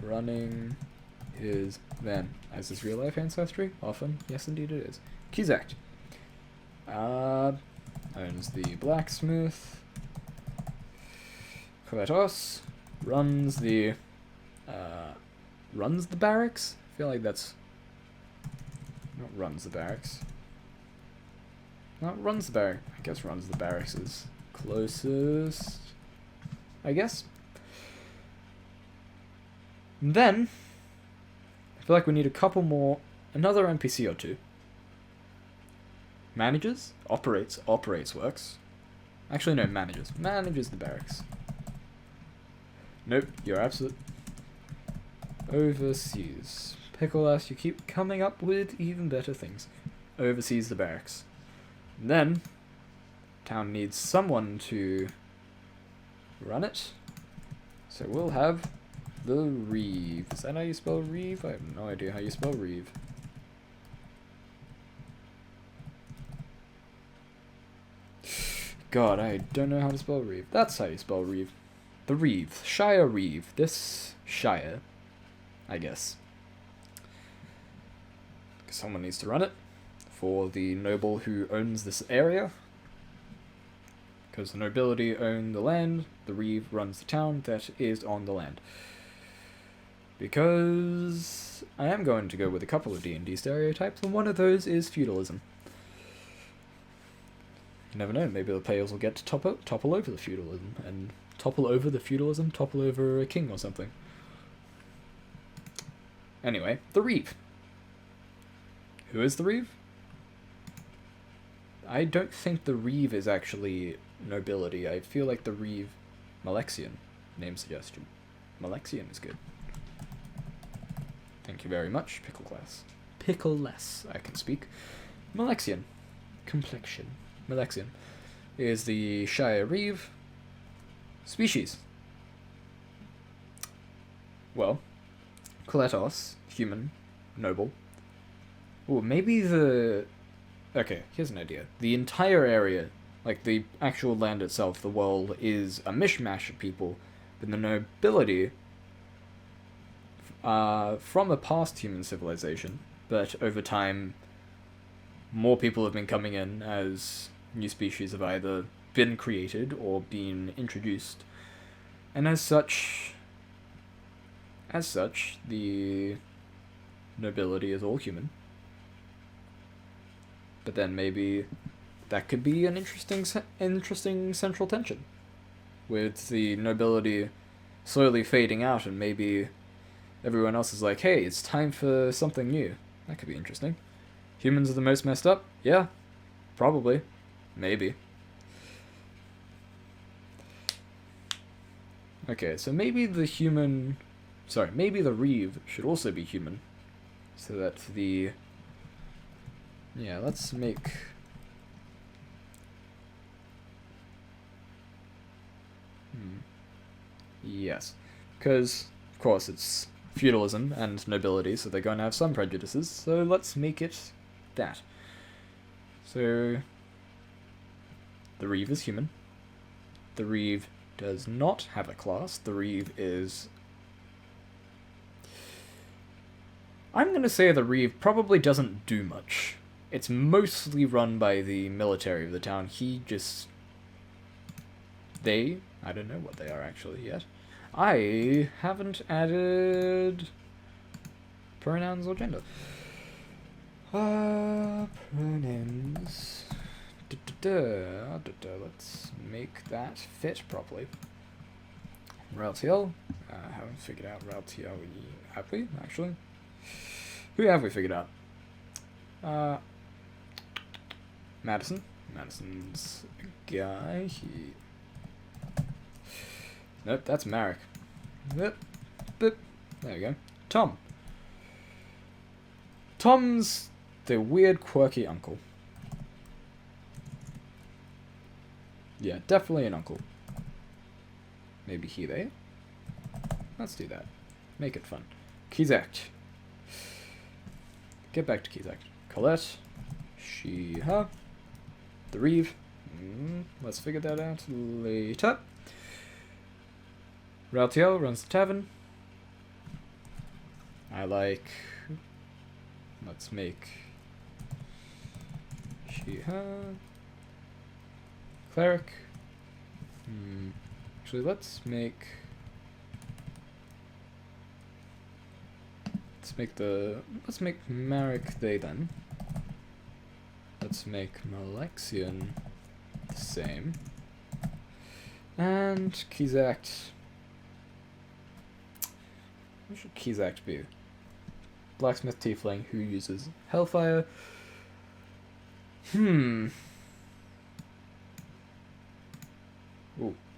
running his van. Is this real life ancestry? Often. Yes, indeed it is. Kizakt. Owns the blacksmith. Kratos runs the barracks? I feel like that's not runs the barracks. Not runs the barracks. I guess runs the barracks is closest. I guess. And then I feel like we need a couple more, another NPC or two. Manages? Operates works. Actually, no, manages the barracks. Nope, you're absolute. Overseas. Pickle-ass, you keep coming up with even better things. Oversees the barracks. And then, town needs someone to run it. So we'll have the Reeve. Is that how you spell Reeve? I have no idea how you spell Reeve. God, I don't know how to spell Reeve. That's how you spell Reeve. The Reeve. Shire Reeve. This Shire, I guess. Someone needs to run it for the noble who owns this area. Because the nobility own the land, the Reeve runs the town that is on the land. Because I am going to go with a couple of D&D stereotypes, and one of those is feudalism. You never know, maybe the players will get to topple over the feudalism, and topple over a king or something. Anyway, the Reeve. Who is the Reeve? I don't think the Reeve is actually nobility. I feel like the Reeve... Malexian. Name suggestion. Malexian is good. Thank you very much, Pickle Class. Pickle-less, I can speak. Malexian. Complexion. Malexian is the Shire Reeve. Species. Well, Kletos, human, noble. Ooh, maybe the... Okay, here's an idea. The entire area, like the actual land itself, the world, is a mishmash of people, but the nobility from a past human civilization, but over time more people have been coming in as new species have either been created or been introduced, and as such the nobility is all human. But then maybe that could be an interesting central tension, with the nobility slowly fading out, and maybe everyone else is like, hey, it's time for something new. That could be interesting. Humans are the most messed up? Yeah, probably. Maybe. Okay, so maybe the Reeve should also be human, so that the... Yeah, let's make... Yes. Because, of course, it's feudalism and nobility, so they're going to have some prejudices, so let's make it that. So, the Reeve is human. The Reeve does not have a class. The Reeve is... I'm going to say the Reeve probably doesn't do much. It's mostly run by the military of the town. I don't know what they are actually yet. I haven't added pronouns or gender. Pronouns. Let's make that fit properly. Realtiel. Haven't figured out Realtiel. Have we, actually? Who have we figured out? Madison. Madison's a guy. Nope, that's Marek. Boop, boop. There we go. Tom. Tom's the weird, quirky uncle. Yeah, definitely an uncle. Maybe he, they? Let's do that. Make it fun. Kizakt. Get back to Kizakt. Colette. She, her. The Reeve. Let's figure that out later. Raltiel runs the tavern. I like... Let's make... She, her... Cleric. Actually, let's make Marek they then. Let's make Malexian the same. And Keysact. What should Keysact be? Blacksmith Tiefling who uses Hellfire. Ooh,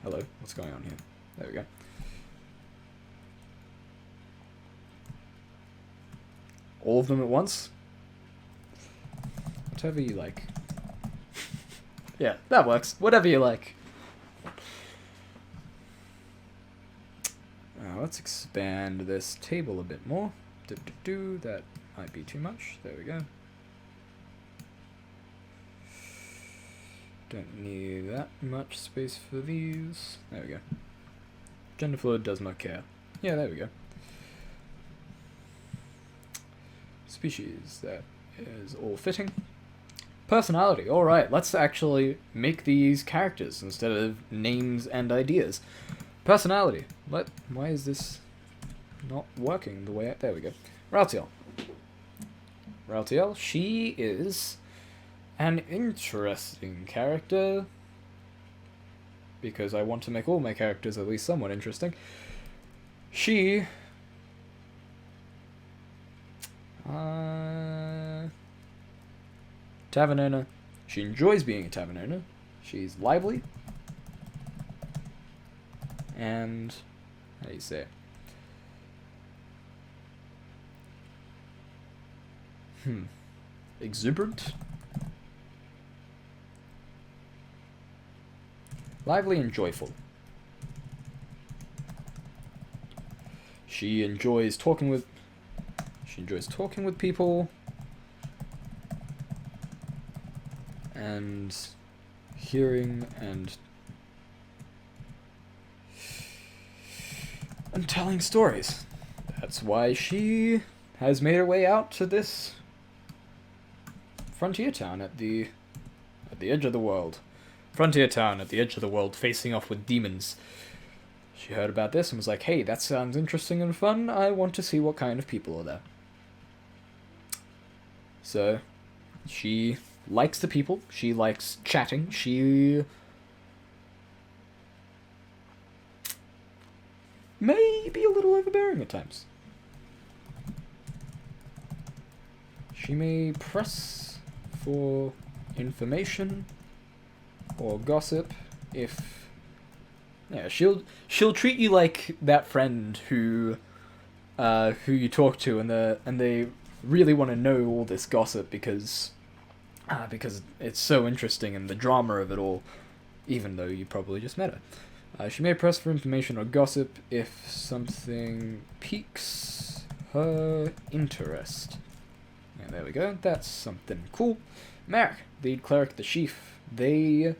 hello. What's going on here? There we go. All of them at once? Whatever you like. Yeah, that works. Whatever you like. Now let's expand this table a bit more. That might be too much. There we go. Don't need that much space for these. There we go. Gender fluid does not care. Yeah, there we go. Species, that is all fitting. Personality, alright, let's actually make these characters instead of names and ideas. Personality, why is this not working the way there we go. Raltiel. Raltiel, she is an interesting character, because I want to make all my characters at least somewhat interesting. She... tavern owner. She enjoys being a tavern owner. She's lively. And... how do you say it? Exuberant? Lively and joyful. She enjoys talking with people and hearing and telling stories. That's why she has made her way out to this frontier town at the edge of the world. Frontier town at the edge of the world, facing off with demons. She heard about this and was like, hey, that sounds interesting and fun. I want to see what kind of people are there. So, she likes the people. She likes chatting. She may be a little overbearing at times. She may press for information or gossip if... yeah, she'll treat you like that friend who you talk to and they really want to know all this gossip because it's so interesting and the drama of it all, even though you probably just met her. She may press for information or gossip if something piques her interest. Yeah, there we go. That's something cool. Marek, lead cleric, the chief. They...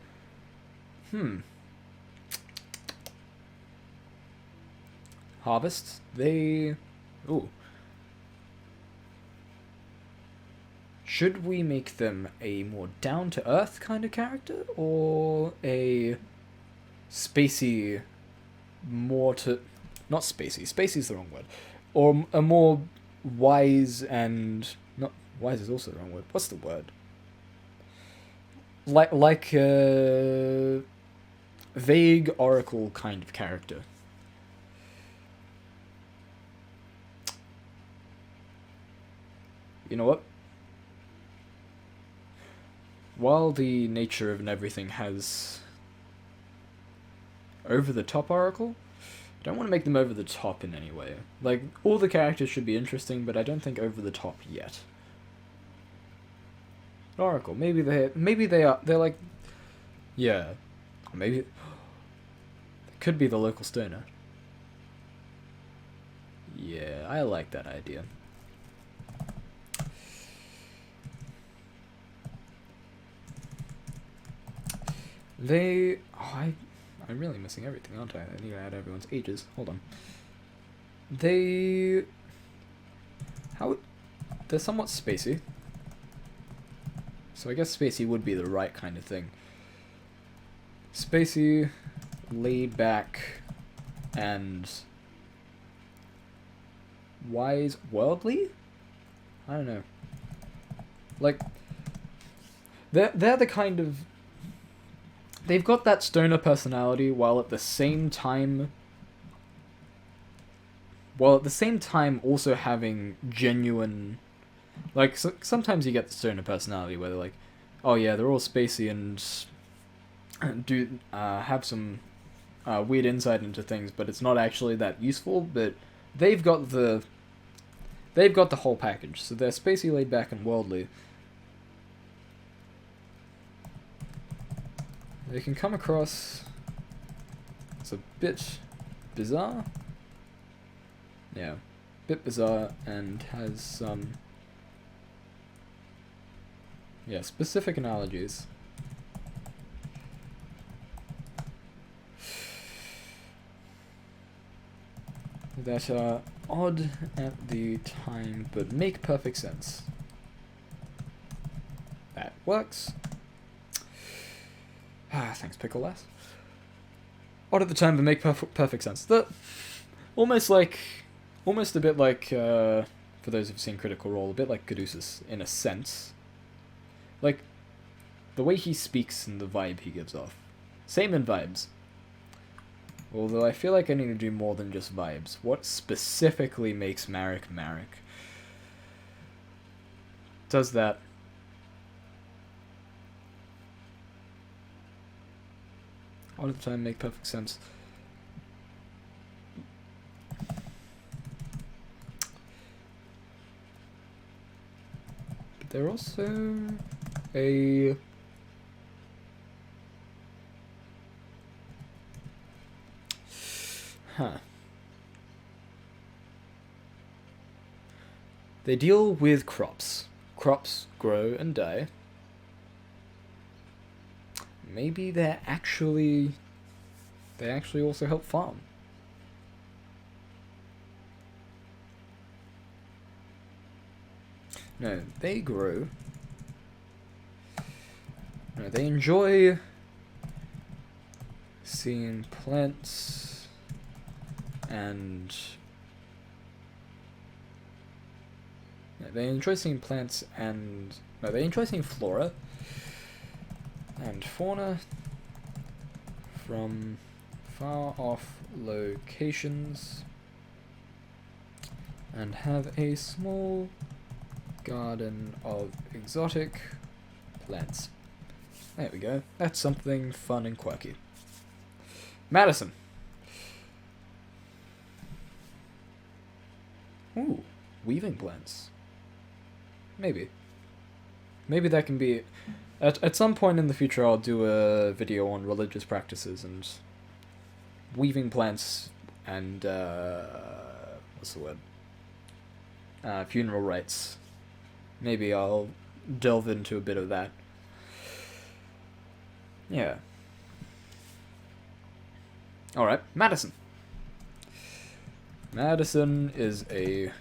harvest. They... ooh. Should we make them a more down-to-earth kind of character, or a spacey, more to... not spacey. Spacey's the wrong word. Or a more wise and... not... wise is also the wrong word. What's the word? Like a vague oracle kind of character. You know what? While the nature of everything has over-the-top oracle, I don't want to make them over-the-top in any way. Like, all the characters should be interesting, but I don't think over-the-top yet. Oracle, maybe they are, they're like, yeah, maybe, it could be the local stoner. Yeah, I like that idea. I I'm really missing everything, aren't I? I need to add everyone's ages. Hold on. They're somewhat spacey. So I guess spacey would be the right kind of thing. Spacey, laid back, and wise, worldly? I don't know. Like, they're the kind of... They've got that stoner personality while at the same time also having genuine... Like, sometimes you get the stoner personality where they're like, oh yeah, they're all spacey and do have some weird insight into things, but it's not actually that useful, but they've got the whole package. So they're spacey, laid back, and worldly. They can come across as a bit bizarre. Yeah, bit bizarre, and has some specific analogies. That are odd at the time, but make perfect sense. That works. Thanks, Pickle Lass. Odd at the time, but make perfect sense. Almost a bit like, for those who've seen Critical Role, a bit like Caduceus, in a sense. Like, the way he speaks and the vibe he gives off. Same in vibes. Although I feel like I need to do more than just vibes. What specifically makes Marek Marek? Does that? All the time make perfect sense. But they're also a... They deal with crops. Crops grow and die. Maybe they actually also help farm. No, they grow. No, they enjoy seeing plants and... No, they enjoy seeing plants and... No, they enjoy seeing flora and fauna from far off locations and have a small garden of exotic plants. There we go. That's something fun and quirky. Madison. Ooh, weaving plants. Maybe. Maybe that can be... At some point in the future, I'll do a video on religious practices and weaving plants and, what's the word? Funeral rites. Maybe I'll delve into a bit of that. Yeah. Alright, Madison. Madison is a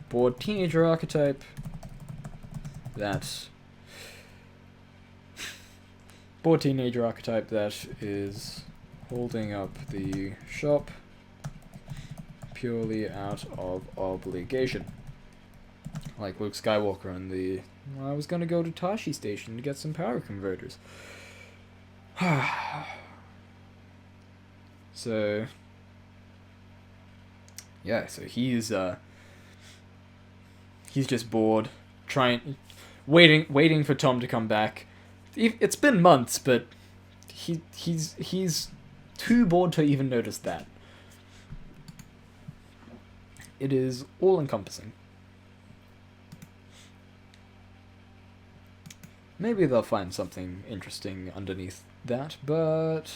bored teenager archetype that is holding up the shop purely out of obligation. Like Luke Skywalker in the... I was gonna go to Tashi Station to get some power converters. So... yeah, so he's just bored, waiting for Tom to come back. It's been months, but he's too bored to even notice that. It is all-encompassing. Maybe they'll find something interesting underneath that, but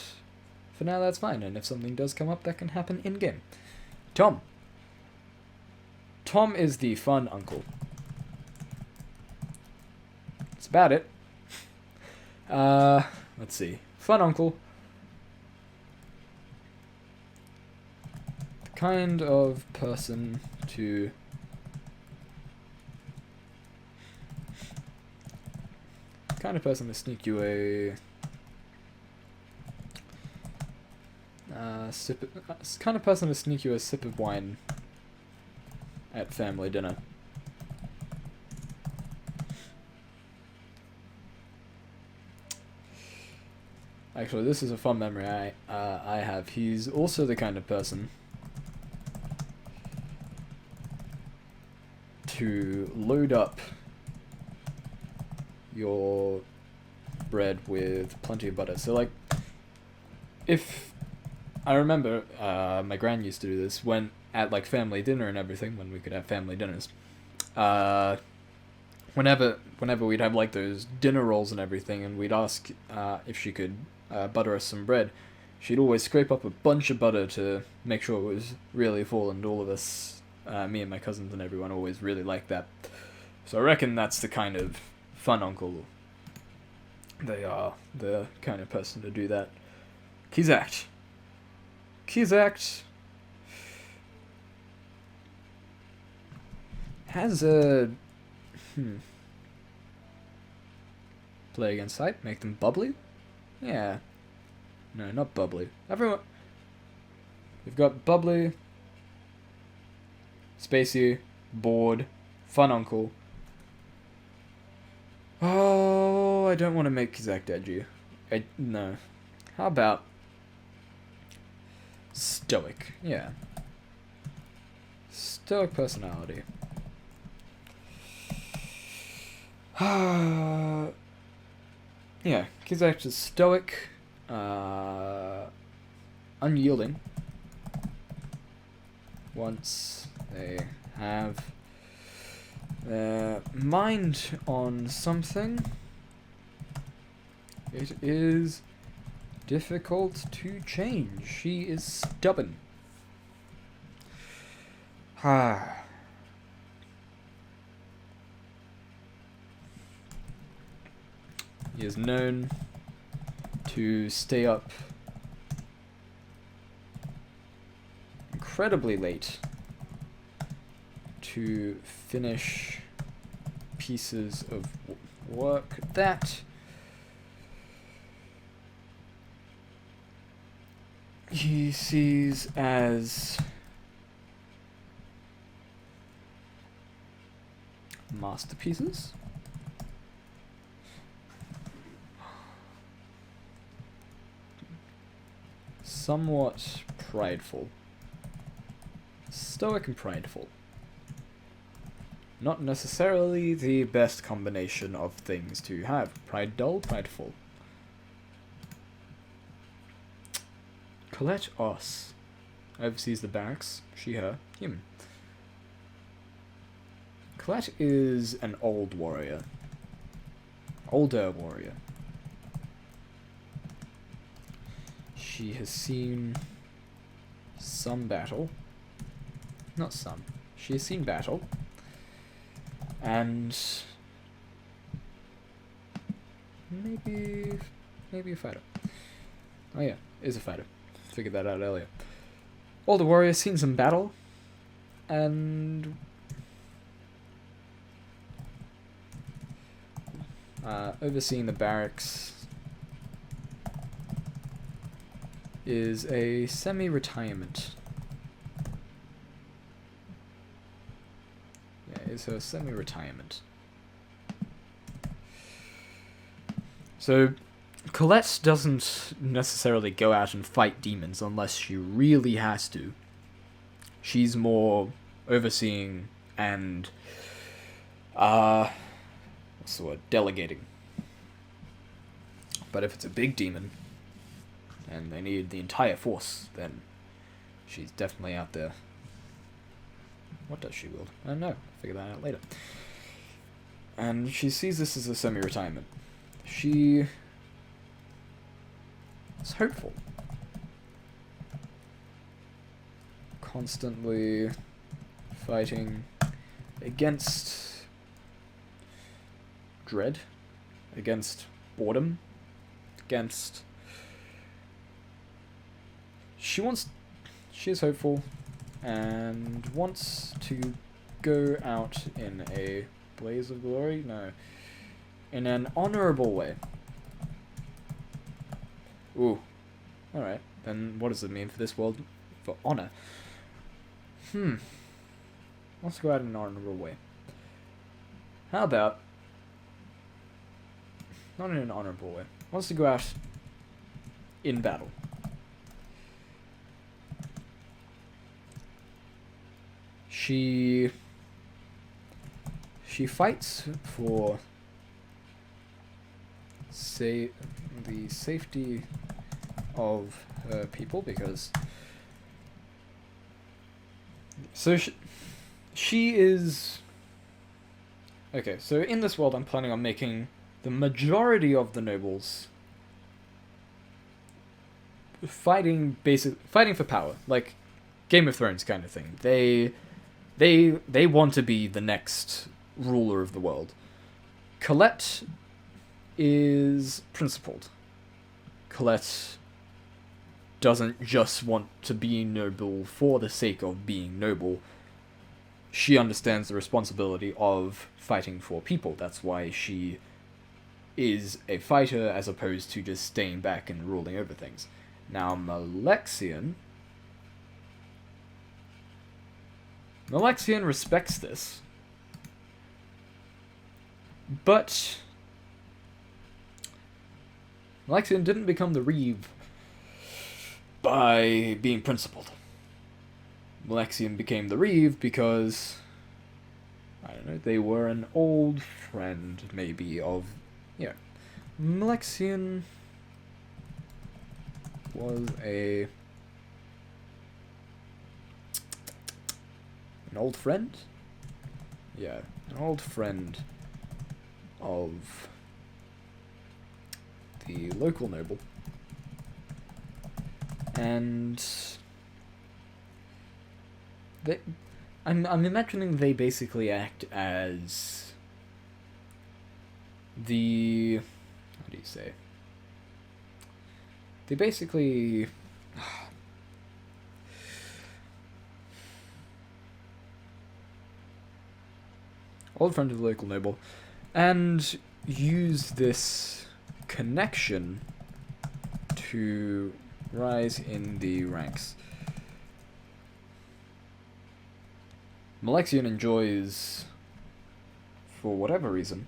for now that's fine, and if something does come up, that can happen in-game. Tom. Tom is the fun uncle. That's about it. Let's see. Fun uncle. The kind of person to sneak you a sip of wine at family dinner. Actually, this is a fun memory I have. He's also the kind of person to load up your bread with plenty of butter. So, like, if I remember, my gran used to do this when at like family dinner and everything, when we could have family dinners. Whenever we'd have like those dinner rolls and everything, and we'd ask if she could butter us some bread, she'd always scrape up a bunch of butter to make sure it was really full, and all of us, me and my cousins and everyone, always really liked that. So I reckon that's the kind of fun uncle they are, the kind of person to do that. Kizakt has a play against sight, make them bubbly? Yeah. No, not bubbly. Everyone. We've got bubbly, spacey, bored, fun uncle. Oh, I don't want to make Kizakt edgy. No. How about stoic? Yeah. Stoic personality. Yeah, Kizakt is stoic, unyielding. Once they have their mind on something, it is difficult to change. She is stubborn. He is known to stay up incredibly late to finish pieces of work that he sees as masterpieces. Somewhat prideful. Stoic and prideful. Not necessarily the best combination of things to have. Pride dull, prideful. Colette Os. Oversees the barracks. She, her. Human. Colette is an old warrior. Older warrior. She has seen some battle. Not some. She has seen battle. And maybe a fighter. Oh yeah, is a fighter. Figured that out earlier. Older warrior, seen some battle, and overseeing the barracks is a semi-retirement. Yeah, is her semi-retirement. So, Colette doesn't necessarily go out and fight demons unless she really has to. She's more overseeing and, what's the word? Delegating. But if it's a big demon, and they need the entire force, then she's definitely out there. What does she wield? I don't know. Figure that out later. And she sees this as a semi-retirement. She is hopeful. Constantly fighting against dread, against boredom, against she is hopeful and wants to go out in a blaze of glory. No, in an honorable way. Ooh, all right. Then what does it mean for this world for honor? Let's go out in an honorable way. How about not in an honorable way? Wants to go out in battle. She fights for the safety of her people, because she is okay. So in this world, I'm planning on making the majority of the nobles fighting for power, like Game of Thrones kind of thing. They want to be the next ruler of the world. Colette is principled. Colette doesn't just want to be noble for the sake of being noble. She understands the responsibility of fighting for people. That's why she is a fighter as opposed to just staying back and ruling over things. Now, Malexian respects this, but Malexian didn't become the Reeve by being principled. Malexian became the Reeve because, I don't know, they were an old friend, maybe, of, yeah. Malexian was an old friend? Yeah, an old friend of the local noble. And I'm imagining they basically act as the, how do you say? They basically old friend of the local noble, and use this connection to rise in the ranks. Malexian enjoys, for whatever reason,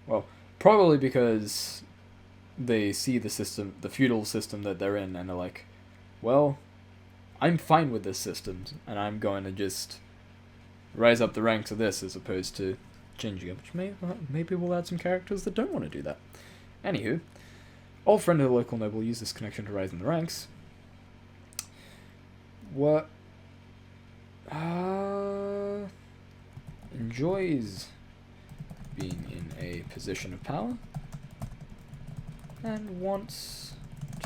well, probably because they see the system, the feudal system that they're in, and are like, well, I'm fine with this system, and I'm going to just rise up the ranks of this as opposed to changing it, which maybe we'll add some characters that don't want to do that. Anywho, old friend of the local noble used this connection to rise in the ranks. What enjoys being in a position of power and wants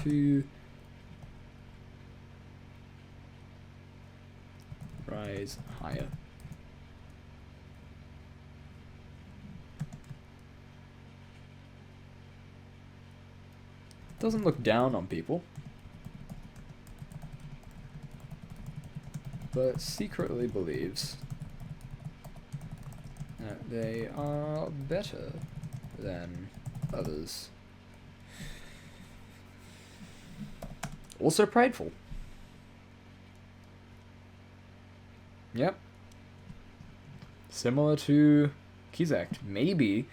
to rise higher. Doesn't look down on people, but secretly believes that they are better than others. Also prideful. Yep. Similar to Kizak. Maybe.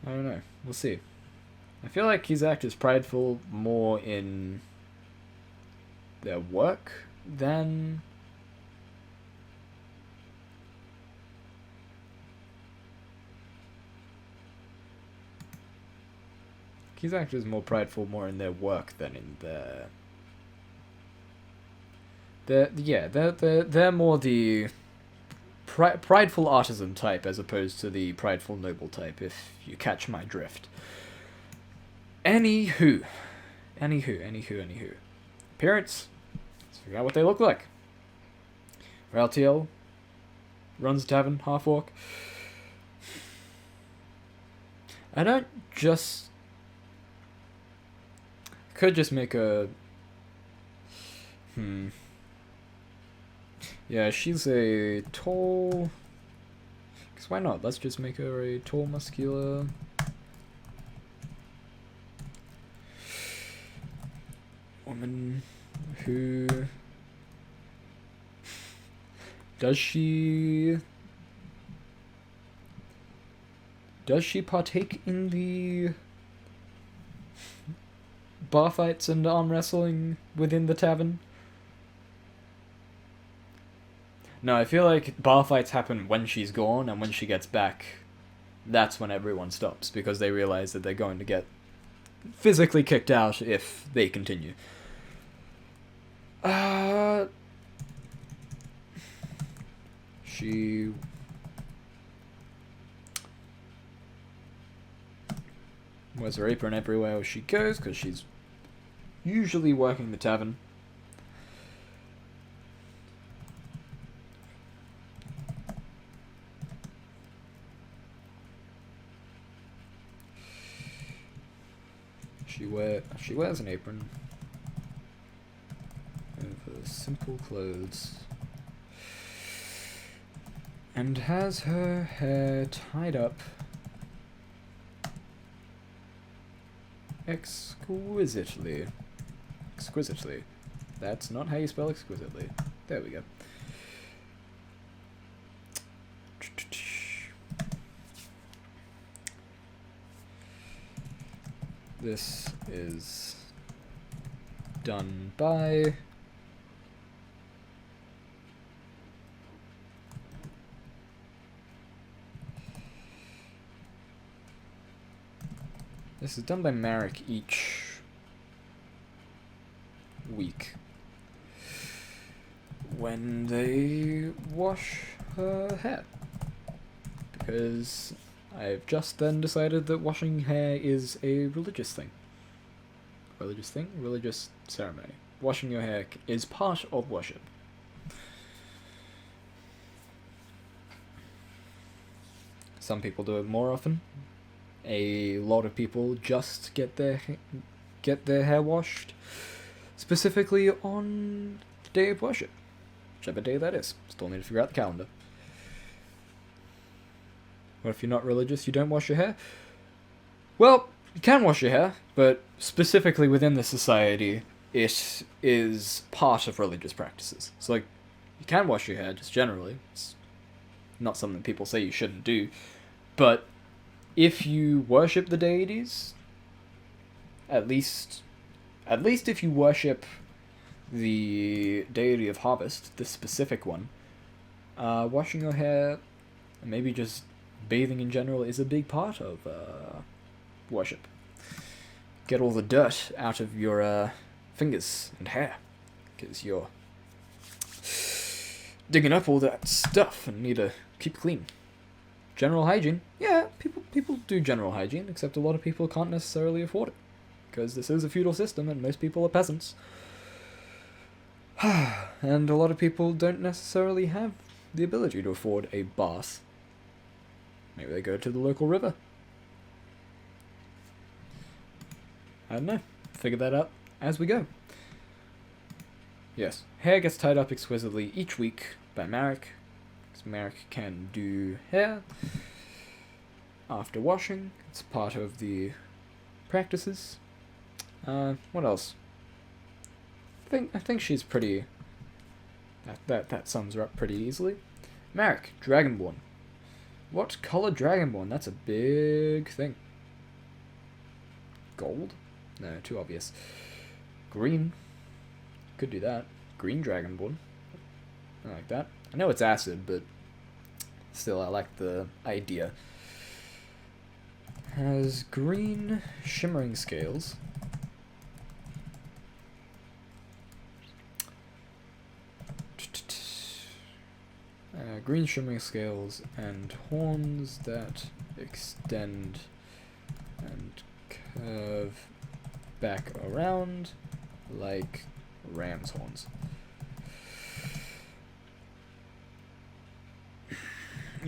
I don't know. We'll see. I feel like Kizak is prideful more in their work than Kizak is more prideful more in their work than in they're more the prideful artisan type as opposed to the prideful noble type, if you catch my drift. Anywho. Appearance. Let's figure out what they look like. Raltiel runs a tavern, half-orc. I don't just Could just make a... Yeah, she's a tall... Because why not? Let's just make her a tall, muscular... woman who... Does she partake in the bar fights and arm wrestling within the tavern? No, I feel like bar fights happen when she's gone, and when she gets back, that's when everyone stops, because they realize that they're going to get physically kicked out if they continue. She wears her apron everywhere she goes, because she's usually working the tavern. She wears an apron over simple clothes and has her hair tied up exquisitely. Exquisitely. That's not how you spell exquisitely. There we go. This is done by Marek each week when they wash her hair, because I've just then decided that washing hair is a religious thing. Religious ceremony. Washing your hair is part of worship. Some people do it more often. A lot of people just get their hair washed specifically on the day of worship, whichever day that is. Still need to figure out the calendar. What if you're not religious, you don't wash your hair? Well, you can wash your hair, but specifically within the society, it is part of religious practices. So, like, you can wash your hair just generally. It's not something people say you shouldn't do. But if you worship the deities, at least if you worship the deity of harvest, this specific one, washing your hair, and maybe just bathing in general, is a big part of worship. Get all the dirt out of your fingers and hair, because you're digging up all that stuff and need to keep clean. General hygiene, yeah, people do general hygiene, except a lot of people can't necessarily afford it, because this is a feudal system and most people are peasants. And a lot of people don't necessarily have the ability to afford a bath. Maybe they go to the local river. I don't know. Figure that out as we go. Yes, hair gets tied up exquisitely each week by Marek. Because Marek can do hair after washing. It's part of the practices. What else? I think she's pretty... That sums her up pretty easily. Marek, Dragonborn. What color Dragonborn? That's a big thing. Gold? No, too obvious. Green. Could do that. Green Dragonborn. I like that. I know it's acid, but still, I like the idea. Has green shimmering scales. Green shimmering scales and horns that extend and curve back around like ram's horns.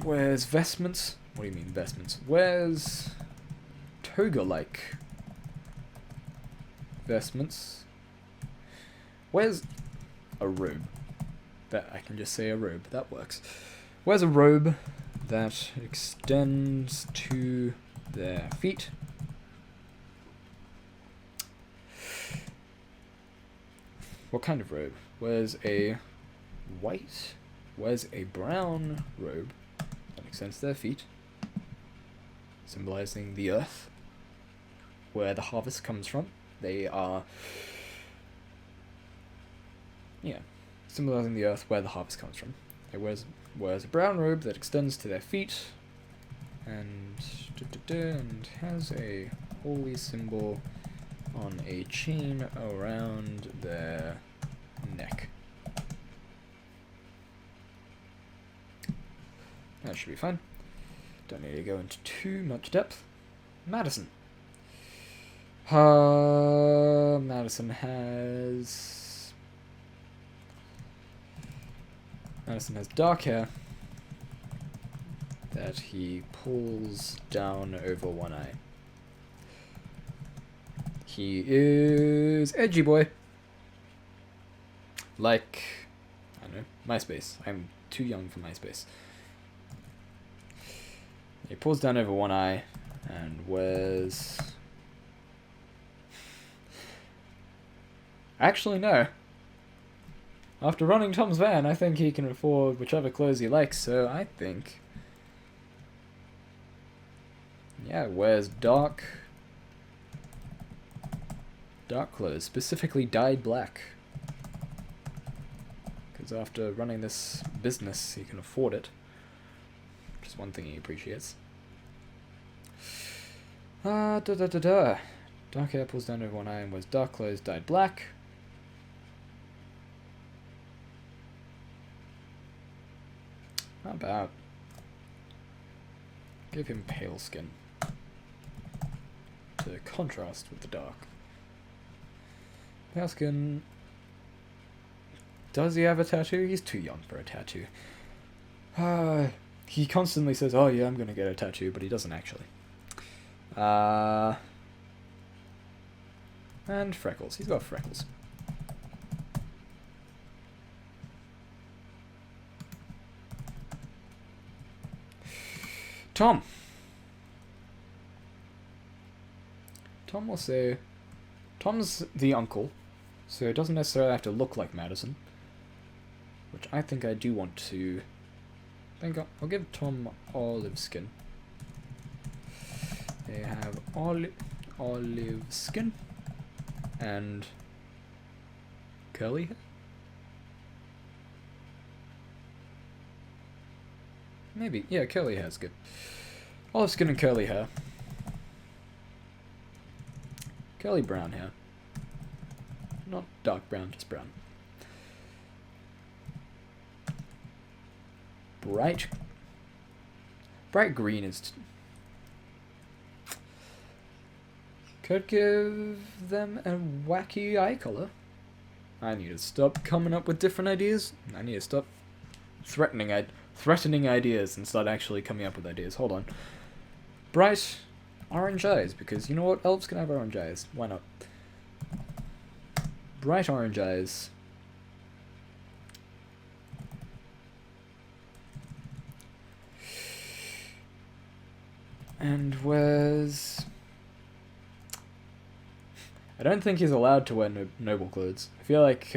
Wears vestments. What do you mean vestments? Wears toga-like vestments. Where's a robe? That I can just say a robe. That works. Where's a robe that extends to their feet? What kind of robe? Where's a white? Where's a brown robe that extends to their feet, symbolizing the earth, where the harvest comes from? They are, yeah, symbolizing the earth where the harvest comes from. It wears a brown robe that extends to their feet, and has a holy symbol on a chain around their neck. That should be fine. Don't need to go into too much depth. Madison. Madison has dark hair that he pulls down over one eye. He is edgy boy. Like, I don't know, MySpace. I'm too young for MySpace. He pulls down over one eye and wears... Actually, no. After running Tom's van, I think he can afford whichever clothes he likes, so I think... Yeah, wears dark clothes, specifically dyed black. Because after running this business, he can afford it. Which is one thing he appreciates. Dark hair, pulls down over one eye and wears dark clothes, dyed black. How about give him pale skin to contrast with the dark. Pale skin. Does he have a tattoo? He's too young for a tattoo. He constantly says, "Oh yeah, I'm gonna get a tattoo," but he doesn't actually. And freckles. He's got freckles. Tom. Tom will say... Tom's the uncle, so it doesn't necessarily have to look like Madison. Which I think I do want to... I think I'll give Tom olive skin. They have olive skin and curly hair. Maybe, yeah, curly hair's good. Olive skin and curly hair. Curly brown hair. Not dark brown, just brown. Bright green is... Could give them a wacky eye color. I need to stop coming up with different ideas. I need to stop threatening ideas and start actually coming up with ideas. Hold on. Bright orange eyes, because you know what? Elves can have orange eyes. Why not? Bright orange eyes. And wears... I don't think he's allowed to wear noble clothes. I feel like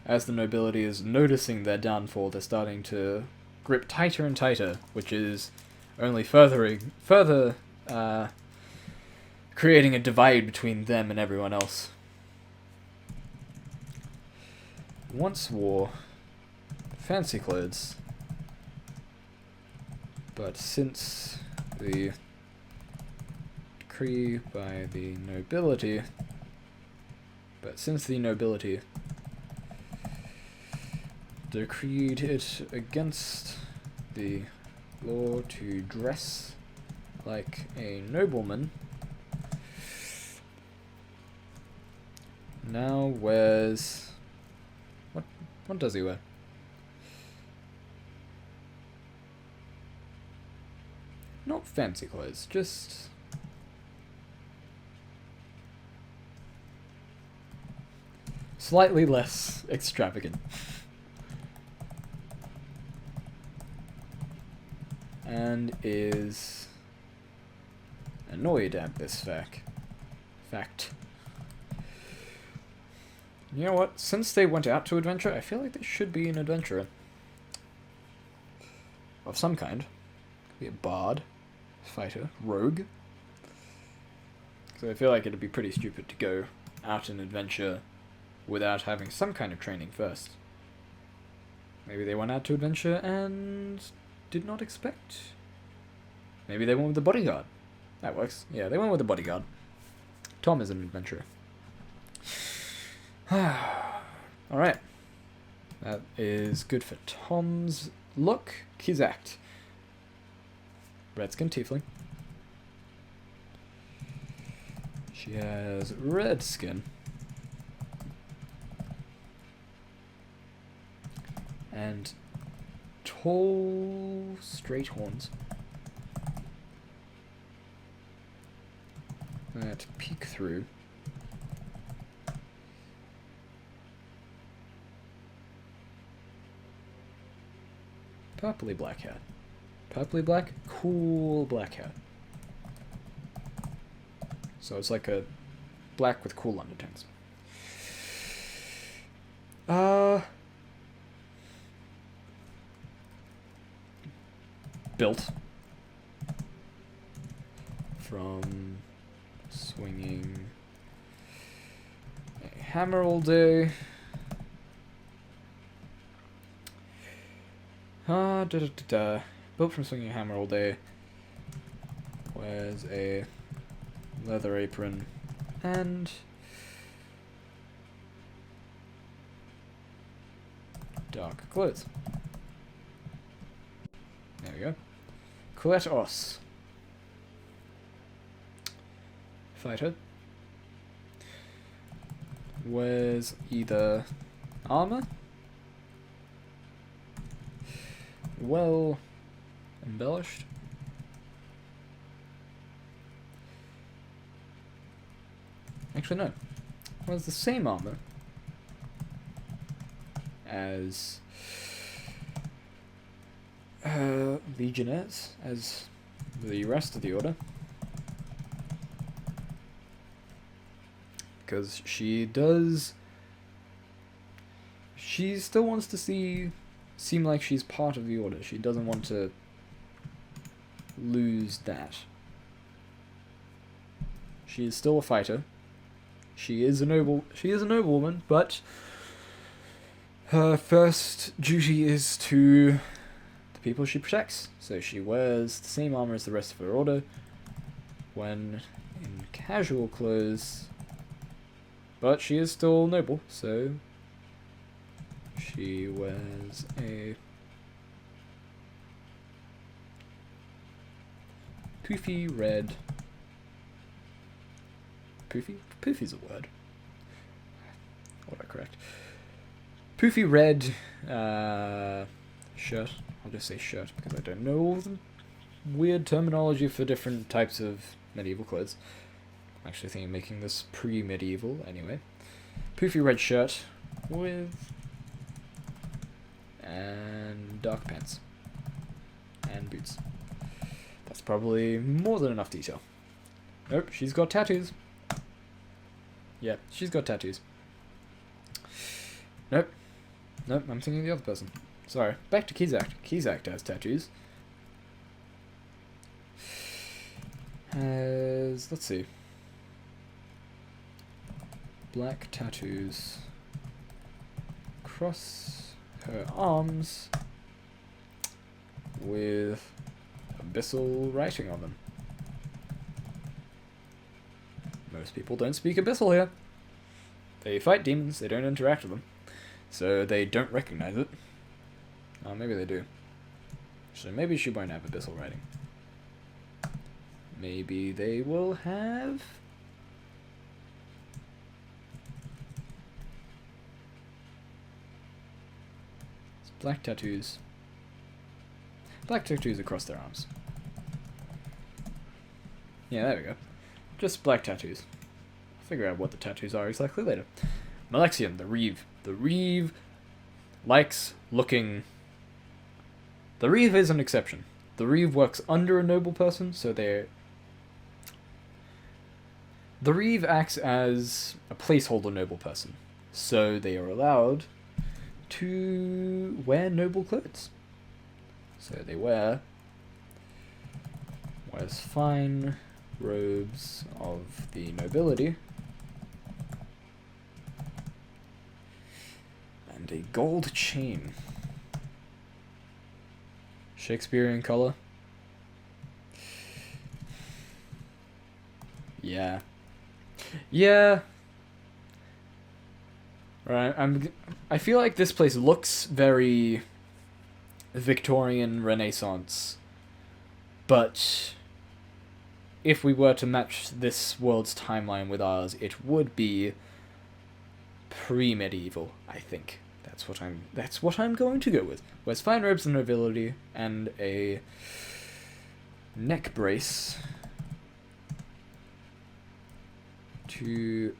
as the nobility is noticing their downfall, they're starting to grip tighter and tighter, which is only further creating a divide between them and everyone else. Once wore fancy clothes, but since the decree by the nobility, decreed it against the law to dress like a nobleman, now wears... What does he wear? Not fancy clothes, just... Slightly less extravagant. And is annoyed at this fact. You know what? Since they went out to adventure, I feel like they should be an adventurer. Of some kind. Could be a bard, fighter, rogue. So I feel like it'd be pretty stupid to go out and adventure without having some kind of training first. Maybe they went out to adventure and did not expect. Maybe they went with the bodyguard. That works. Yeah, they went with the bodyguard. Tom is an adventurer. Alright. That is good for Tom's look. Kizakt. Redskin tiefling. She has red skin. And tall, straight horns that peek through. Purpley black hair. Purpley black? Cool black hair. So it's like a black with cool undertones. Built from swinging a hammer all day. Built from swinging a hammer all day. Wears a leather apron and dark clothes. There we go. Kletos. Fighter. Wears either armor, well embellished, actually no, wears the same armor as legionnaires, as the rest of the order, because she still wants to seem like she's part of the order. She doesn't want to lose that. She is still a fighter. She is a noblewoman, but her first duty is to the people she protects. So she wears the same armor as the rest of her order. When in casual clothes, but she is still noble, so she wears a poofy red. Poofy? Poofy's a word. Autocorrect. Poofy red shirt. I'll just say shirt because I don't know all the weird terminology for different types of medieval clothes. I'm actually thinking of making this pre-medieval anyway. Poofy red shirt with and dark pants and boots. That's probably more than enough detail. Nope, she's got tattoos. Yeah, she's got tattoos. Nope, I'm thinking of the other person. Sorry, back to Kizakt. Kizakt has tattoos. Let's see, black tattoos across her arms with abyssal writing on them. Most people don't speak abyssal here. They fight demons, they don't interact with them, so they don't recognize it. Oh, maybe they do. So maybe she won't have abyssal writing. Maybe they will have black tattoos. Black tattoos across their arms. Yeah, there we go. Just black tattoos. I'll figure out what the tattoos are exactly later. Malexian, the Reeve. The Reeve likes looking... The Reeve is an exception. The Reeve works under a noble person, so they're... The Reeve acts as a placeholder noble person, so they are allowed to wear noble clothes. So they wears fine robes of the nobility and a gold chain. Shakespearean color. Yeah. Yeah. Right, I feel like this place looks very Victorian Renaissance, but if we were to match this world's timeline with ours, it would be pre-medieval, I think. That's what I'm going to go with. Wears fine robes of nobility and a neck brace to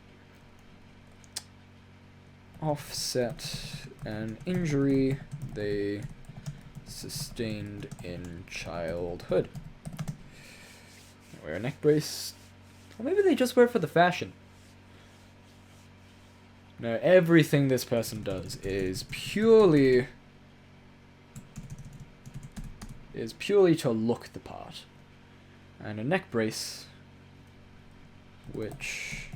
offset an injury they sustained in childhood. Wear a neck brace. Or maybe they just wear it for the fashion. No, everything this person does is purely to look the part. And a neck brace, which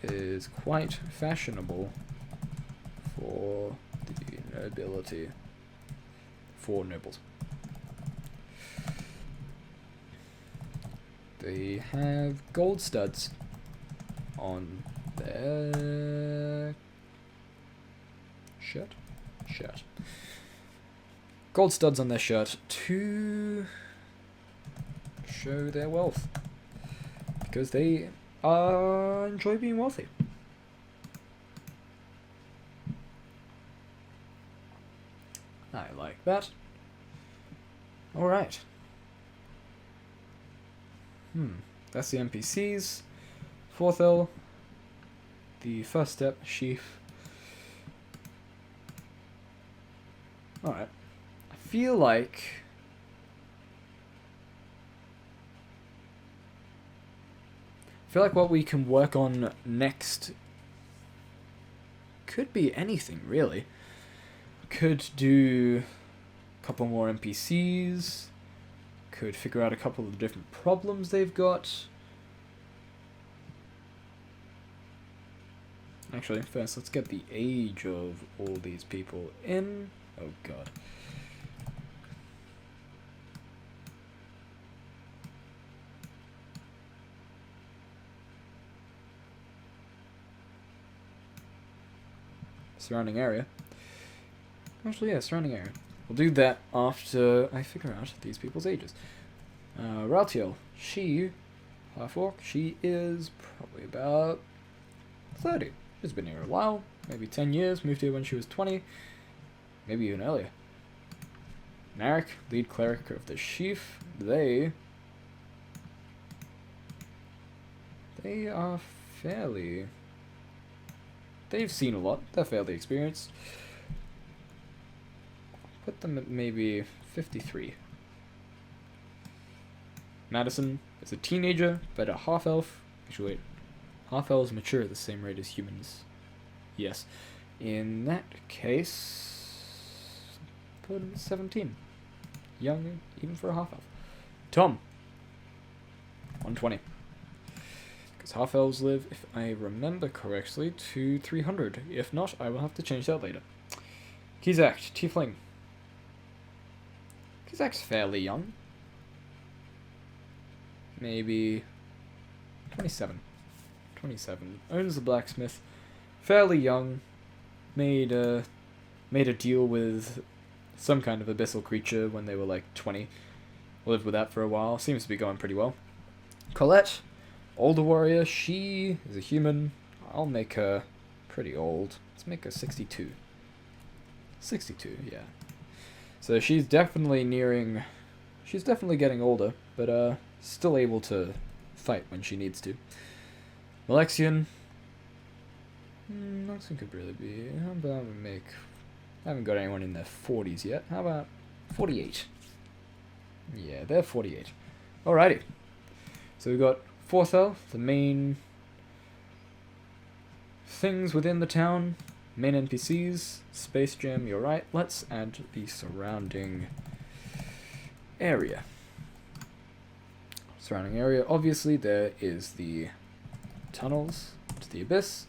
is quite fashionable for the nobility, for nobles. They have gold studs on their shirt. Gold studs on their shirt to show their wealth, because they enjoy being wealthy. I like that. Alright. That's the NPCs. Forthel. The first step, sheaf. Alright. I feel like what we can work on next could be anything, really. Could do a couple more NPCs. Could figure out a couple of different problems they've got. Actually, first, let's get the age of all these people in. Oh, God. Surrounding area. Actually, yeah, surrounding area. We'll do that after I figure out these people's ages. Raltiel, she, half-orc, she is probably about 30. She's been here a while, maybe 10 years, moved here when she was 20, maybe even earlier. Narek, lead cleric of the Sheaf, they are fairly... They've seen a lot, they're fairly experienced. Put them at maybe 53. Madison is a teenager, but a half-elf. Actually, wait. Half-elves mature at the same rate as humans. Yes. In that case, put him at 17. Young, even for a half-elf. Tom. 120. Because half-elves live, if I remember correctly, to 300. If not, I will have to change that later. Kizak, tiefling. Kizak's fairly young. Maybe 27. 27. Owns the blacksmith. Fairly young. Made a deal with some kind of abyssal creature when they were like 20. Lived with that for a while. Seems to be going pretty well. Colette, older warrior. She is a human. I'll make her pretty old. Let's make her 62. 62, yeah. So she's definitely nearing... She's definitely getting older, but still able to fight when she needs to. Malexian. Nothing could really be. How about we make... I haven't got anyone in their 40s yet. How about 48? Yeah, they're 48. Alrighty. So we've got Forthel, the main things within the town, main NPCs, Space Jam, you're right. Let's add the surrounding area. Surrounding area, obviously there is the tunnels to the abyss.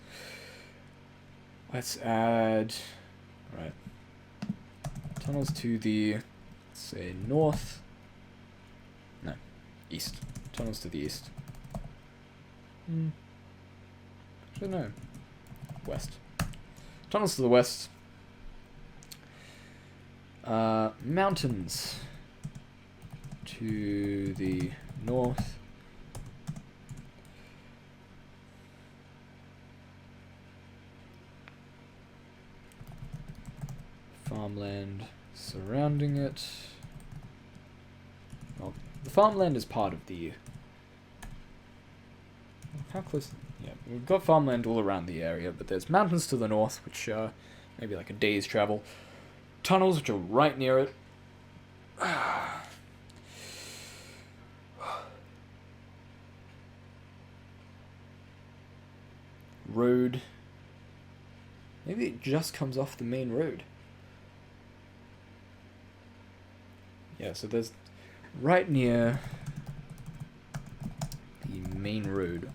Let's add, right, tunnels to the, let's say, north, no, east. Tunnels to the east. Actually, no. West. Tunnels to the west. Mountains to the north. Farmland surrounding it. Well, the farmland is part of the... How close? Yeah, we've got farmland all around the area, but there's mountains to the north, which are maybe like a day's travel. Tunnels, which are right near it. Road. Maybe it just comes off the main road. Yeah, so there's right near the main road.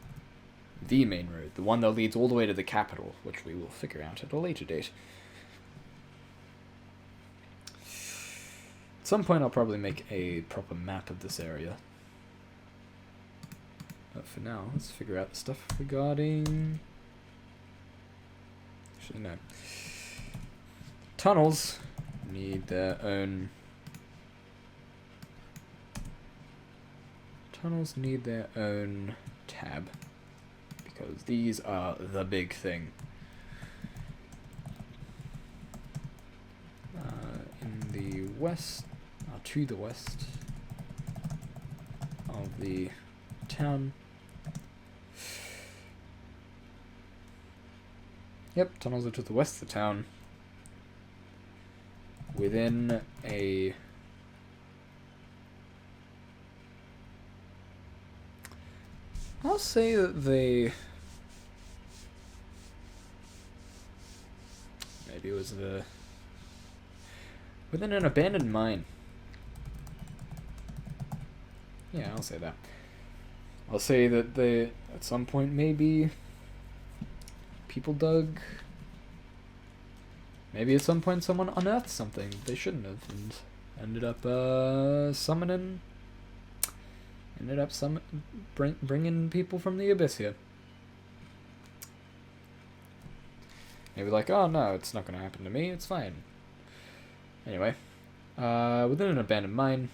The main road. The one that leads all the way to the capital, which we will figure out at a later date. At some point I'll probably make a proper map of this area. But for now, let's figure out the stuff regarding... Actually, no. Tunnels need their own... Tunnels need their own tab. Because these are the big thing. In the west, to the west of the town. Yep, tunnels are to the west of the town. Within a... I'll say that they... Maybe it was the... Within an abandoned mine. Yeah, I'll say that. I'll say that they, at some point, maybe... People dug... Maybe at some point someone unearthed something they shouldn't have, and ended up, summoning... Ended up bringing people from the abyss here. Maybe like, oh no, it's not going to happen to me, it's fine. Anyway, within an abandoned mine,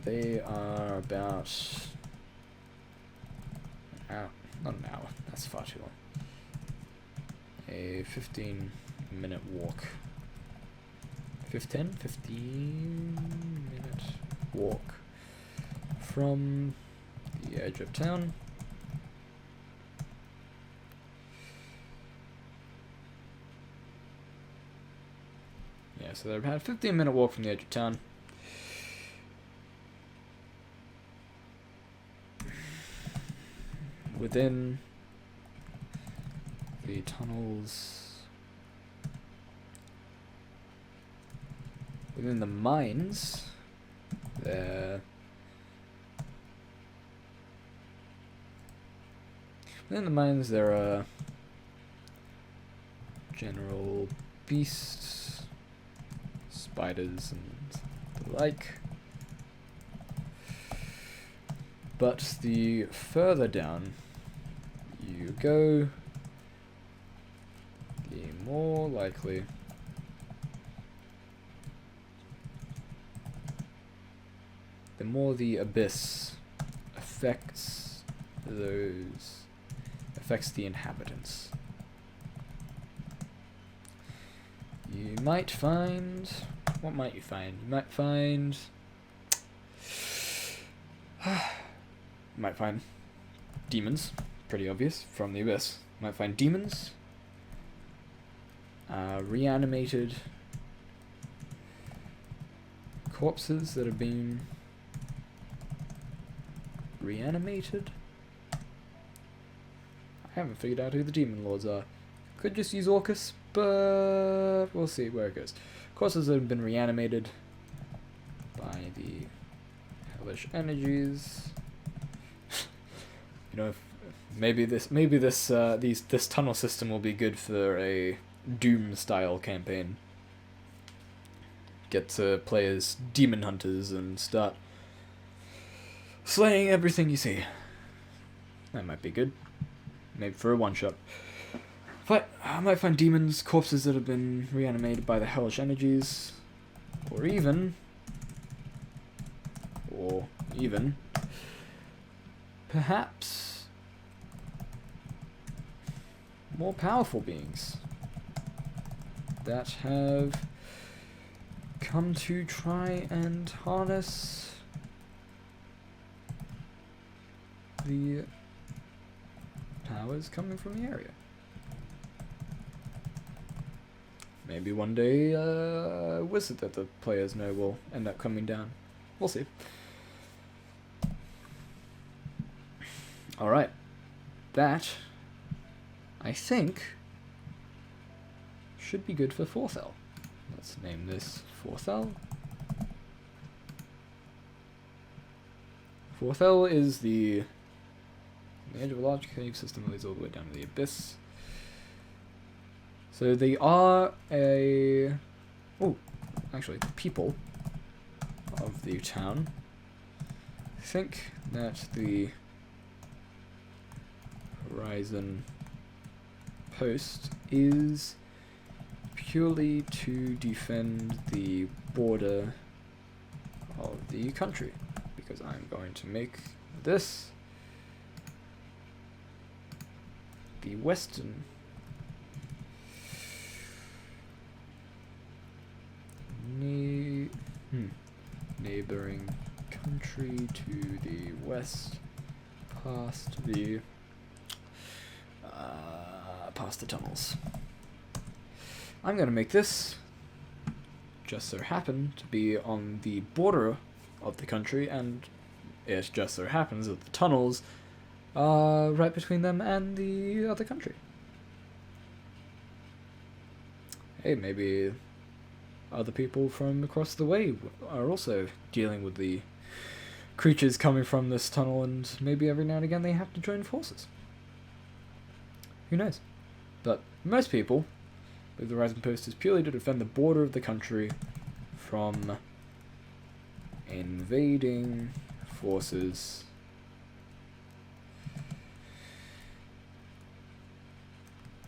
they are about an hour, not an hour, that's far too long. A 15-minute walk. 15 minute walk from the edge of town. Yeah, so they're about a 15-minute walk from the edge of town. Within the tunnels... Within the mines, there... Within the mines, there are general beasts, spiders, and the like. But the further down you go, the more likely the more the abyss affects the inhabitants. You might find... What might you find? You might find... you might find demons, pretty obvious, from the abyss. Might find demons. Reanimated corpses that have been reanimated. I haven't figured out who the demon lords are. Could just use Orcus, but we'll see where it goes. Corpses that have been reanimated by the hellish energies. You know, maybe this tunnel system will be good for a Doom style campaign. Get to play as demon hunters and start slaying everything you see. That might be good. Maybe for a one-shot. But I might find demons, corpses that have been reanimated by the hellish energies. Or even... perhaps... more powerful beings that have come to try and harness the powers coming from the area. Maybe one day a wizard that the players know will end up coming down. We'll see. Alright. That, I think, should be good for Forthel. Let's name this Forthel. Forthel is the edge of a large cave system that leads all the way down to the abyss. So they are the people of the town think that the Horizon post is purely to defend the border of the country, because I'm going to make this the western neighboring country to the west, past the tunnels. I'm going to make this just so happen to be on the border of the country, and it just so happens that the tunnels are right between them and the other country. Hey, maybe other people from across the way are also dealing with the creatures coming from this tunnel, and maybe every now and again they have to join forces. Who knows? But most people believe the Horizon Post is purely to defend the border of the country from invading forces.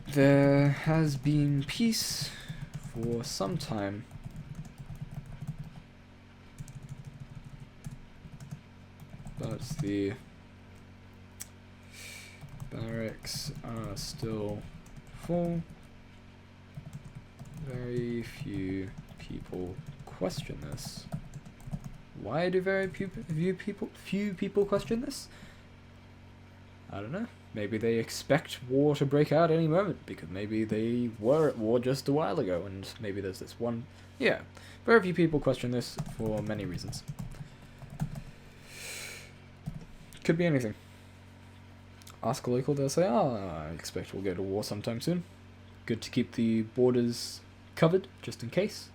There has been peace for some time, but the barracks are still full. Very few people question this. Why do very few people question this? I don't know. Maybe they expect war to break out any moment, because maybe they were at war just a while ago, and maybe there's this one... Yeah, very few people question this for many reasons. Could be anything. Ask a local, they'll say, I expect we'll go to war sometime soon. Good to keep the borders covered, just in case.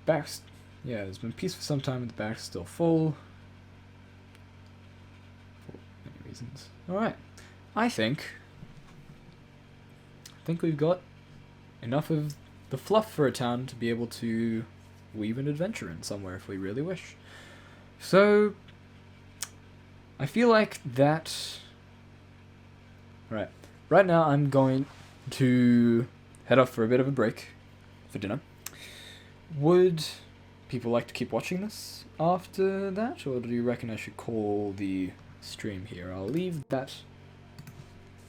Barracks, yeah, there's been peace for some time, and the barracks is still full. For many reasons. Alright, I think we've got enough of the fluff for a town to be able to weave an adventure in somewhere if we really wish. So, I feel like that... Right now I'm going to head off for a bit of a break for dinner. Would people like to keep watching this after that, or do you reckon I should call the stream here? I'll leave that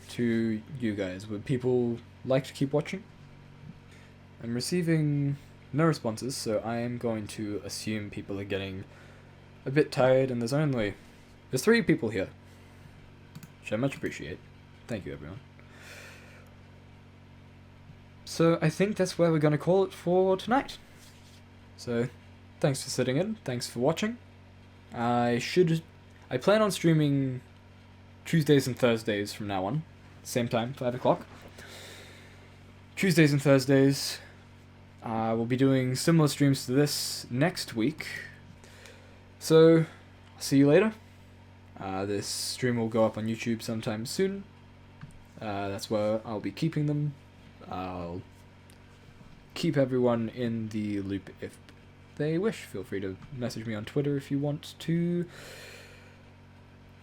to you guys. Would people like to keep watching? I'm receiving no responses, so I am going to assume people are getting a bit tired, and there's 3 people here. which I much appreciate. Thank you, everyone. So I think that's where we're going to call it for tonight. So thanks for sitting in. Thanks for watching. I plan on streaming Tuesdays and Thursdays from now on. Same time, 5 o'clock. Tuesdays and Thursdays. We'll be doing similar streams to this next week. So, I'll see you later. This stream will go up on YouTube sometime soon. That's where I'll be keeping them. I'll keep everyone in the loop if they wish. Feel free to message me on Twitter if you want to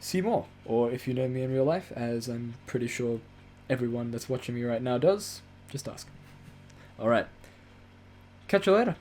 see more, or if you know me in real life, as I'm pretty sure everyone that's watching me right now does. Just ask. Alright. Catch you later.